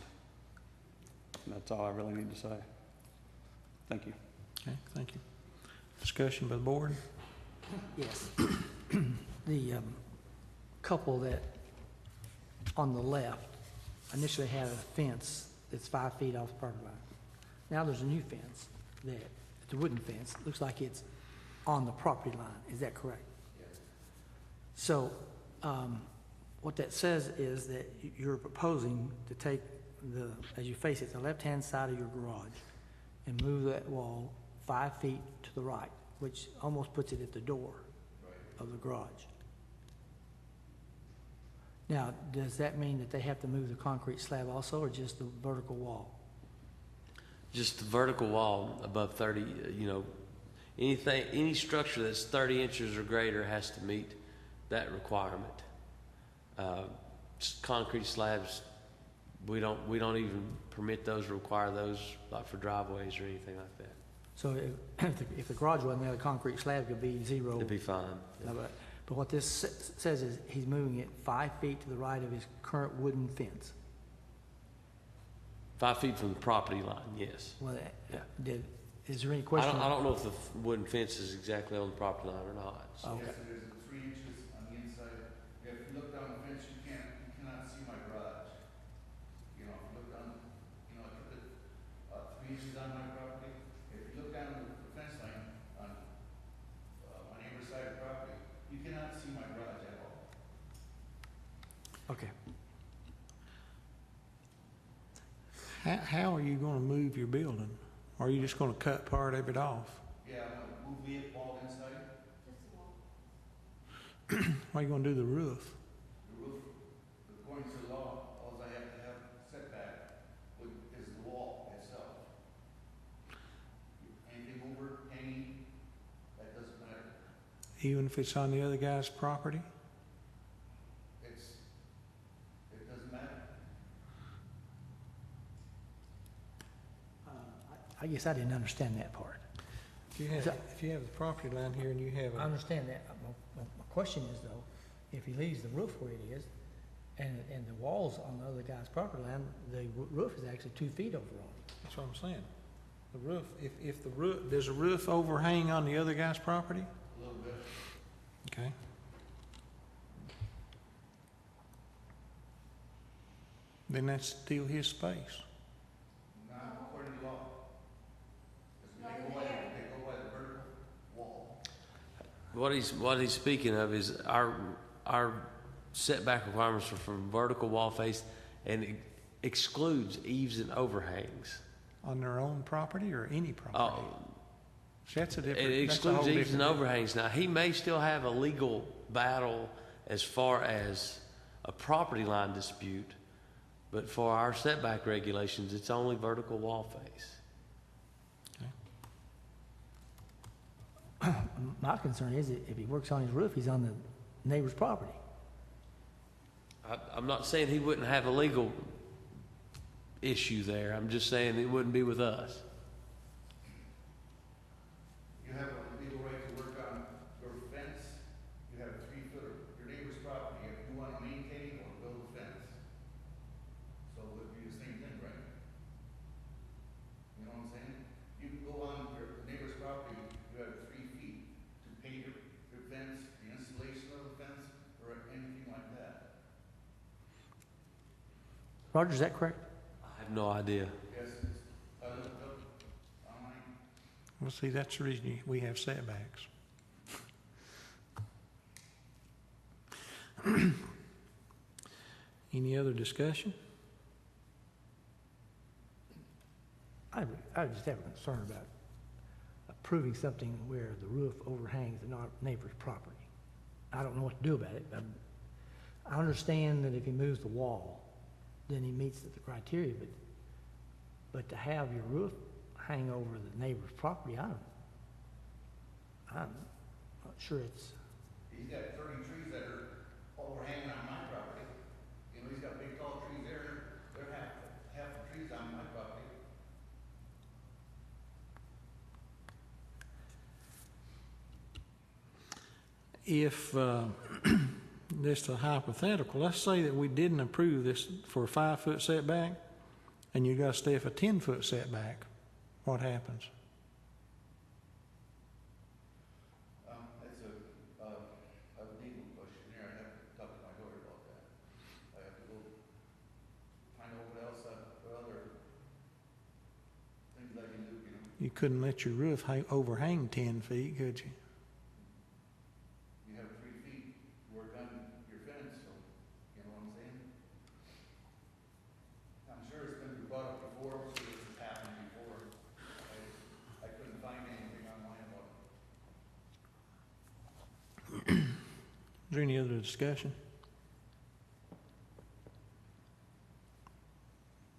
S15: that's all I really need to say. Thank you.
S2: Okay, thank you. Discussion by the board?
S3: Yes. The couple that on the left initially had a fence that's 5 feet off the property line. Now there's a new fence that, it's a wooden fence, looks like it's on the property line. Is that correct? Yes. So what that says is that you're proposing to take as you face it, the left-hand side of your garage and move that wall 5 feet to the right, which almost puts it at the door of the garage. Now, does that mean that they have to move the concrete slab also, or just the vertical wall?
S1: Just the vertical wall above 30, any structure that's 30 inches or greater has to meet that requirement. Concrete slabs, we don't even permit those, require those, like for driveways or anything like that.
S3: So if the garage wasn't there, the concrete slab could be 0.
S1: It'd be fine.
S3: But what this says is he's moving it 5 feet to the right of his current wooden fence.
S1: 5 feet from the property line, yes.
S3: Well,
S1: Yeah.
S3: is there any question?
S1: I don't know if the wooden fence is exactly on the property line or not. So.
S3: Okay.
S14: Yes, it is 3 inches on the inside. If you look down the fence, you cannot see my garage. You know, if you look down, I took it 3 inches on my property. If you look down the fence line on my neighbor's side of the property, you cannot see my garage at all.
S3: Okay.
S2: How are you gonna move your building? Or are you just gonna cut part of it off?
S14: Yeah, I'm gonna move the wall inside.
S2: How are you gonna do the roof?
S14: The roof, according to the law, all I have to have setback is the wall itself. Anything over, hanging, that doesn't matter.
S2: Even if it's on the other guy's property?
S14: It doesn't matter.
S3: I guess I didn't understand that part.
S2: If you have the property line here and you have
S3: I understand that. My question is though, if he leaves the roof where it is, and the walls on the other guy's property line, the roof is actually 2 feet over on it.
S2: That's what I'm saying. The roof, if the roof, does a roof overhang on the other guy's property?
S14: A little bit.
S2: Okay. Then that's still his space.
S14: Not according to law. Because they go by the vertical wall.
S1: What he's speaking of is our setback requirements are from vertical wall face, and it excludes eaves and overhangs.
S2: On their own property or any property?
S1: Oh,
S2: See, that's a different.
S1: it
S2: that's a
S1: excludes
S2: whole
S1: eaves and
S2: different-
S1: overhangs. Now, he may still have a legal battle as far as a property line dispute, but for our setback regulations, it's only vertical wall face.
S3: My concern is that if he works on his roof, he's on the neighbor's property.
S1: I'm not saying he wouldn't have a legal issue there. I'm just saying it wouldn't be with us.
S14: You have a legal right to work on your fence. You have 3 foot of your neighbor's property. If you want to maintain or build a fence. So it would be the same thing, right? You know what I'm saying? You can go on your neighbor's property, you have 3 feet to paint your fence, the installation of the fence, or anything like that.
S3: Roger, is that correct?
S1: I have no idea.
S14: Yes, I looked up online.
S2: Well, see, that's the reason we have setbacks. Any other discussion?
S3: I just have a concern about approving something where the roof overhangs the neighbor's property. I don't know what to do about it. I understand that if he moves the wall, then he meets the criteria, but to have your roof hang over the neighbor's property, I'm not sure it's.
S14: He's got 30 trees that are overhanging on my property. You know, he's got big tall trees there. They're half the trees on my property.
S2: If, just a hypothetical, let's say that we didn't approve this for a 5-foot setback, and you got to stay for a 10-foot setback, what happens?
S14: That's a legal question there. I have to talk to my lawyer about that. I have to go find out what else, what other things I can do, you know.
S2: You couldn't let your roof overhang 10 feet, could you?
S14: You have 3 feet to work on your fence, so, you know what I'm saying? I'm sure it's been brought up before, I'm sure this has happened before. I couldn't find anything online about it.
S2: Is there any other discussion?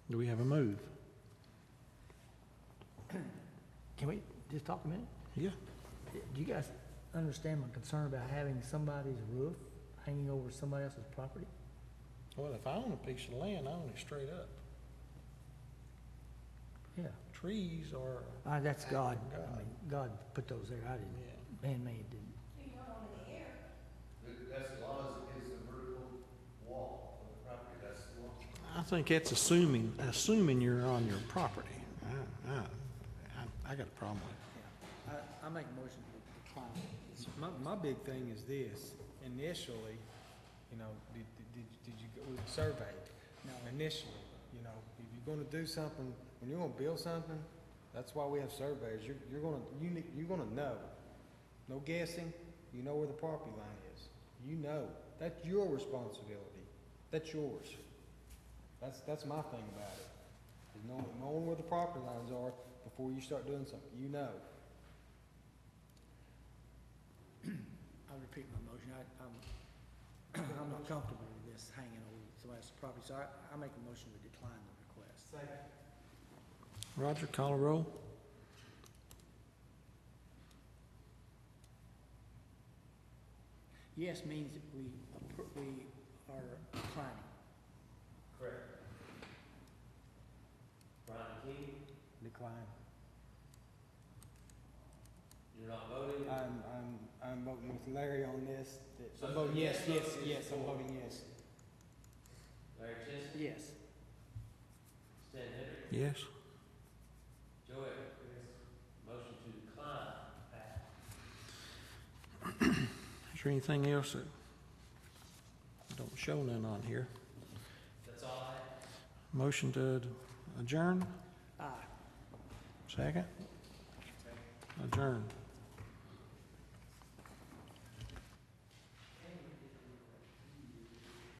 S2: Do we have a move?
S3: Can we just talk a minute?
S2: Yeah.
S3: Do you guys understand my concern about having somebody's roof hanging over somebody else's property?
S2: Well, if I own a piece of land, I own it straight up.
S3: Yeah.
S2: trees or?
S3: That's God.
S2: God.
S3: I mean, God put those there. I didn't, man-made didn't.
S14: That's as long as it is the vertical wall of the property, that's the law.
S2: I think that's assuming you're on your property. I got a problem with it.
S3: I make a motion to decline.
S16: My big thing is this, initially, you know, did you go with the survey?
S3: No.
S16: Initially, you know, if you're gonna do something, when you're gonna build something, that's why we have surveys, you're gonna know. No guessing, you know where the property line is. You know, that's your responsibility, that's yours. That's my thing about it, is knowing where the property lines are before you start doing something, you know.
S3: I'll repeat my motion. I'm not comfortable with this hanging over somebody else's property, so I make a motion to decline the request.
S2: Roger, call a roll.
S3: Yes means that we are declining.
S1: Correct. Brian King,
S16: Decline.
S1: you're not voting?
S16: I'm voting with Larry on this.
S1: So
S16: I'm voting yes,
S1: yes,
S16: yes, I'm voting yes.
S1: Larry Chester?
S3: Yes.
S1: Stan Hendrick?
S2: Yes.
S1: Joe Evans? Motion to decline, passed.
S2: Is there anything else that don't show none on here?
S1: That's all I have.
S2: Motion to adjourn?
S3: Aye.
S2: Second? Adjourn.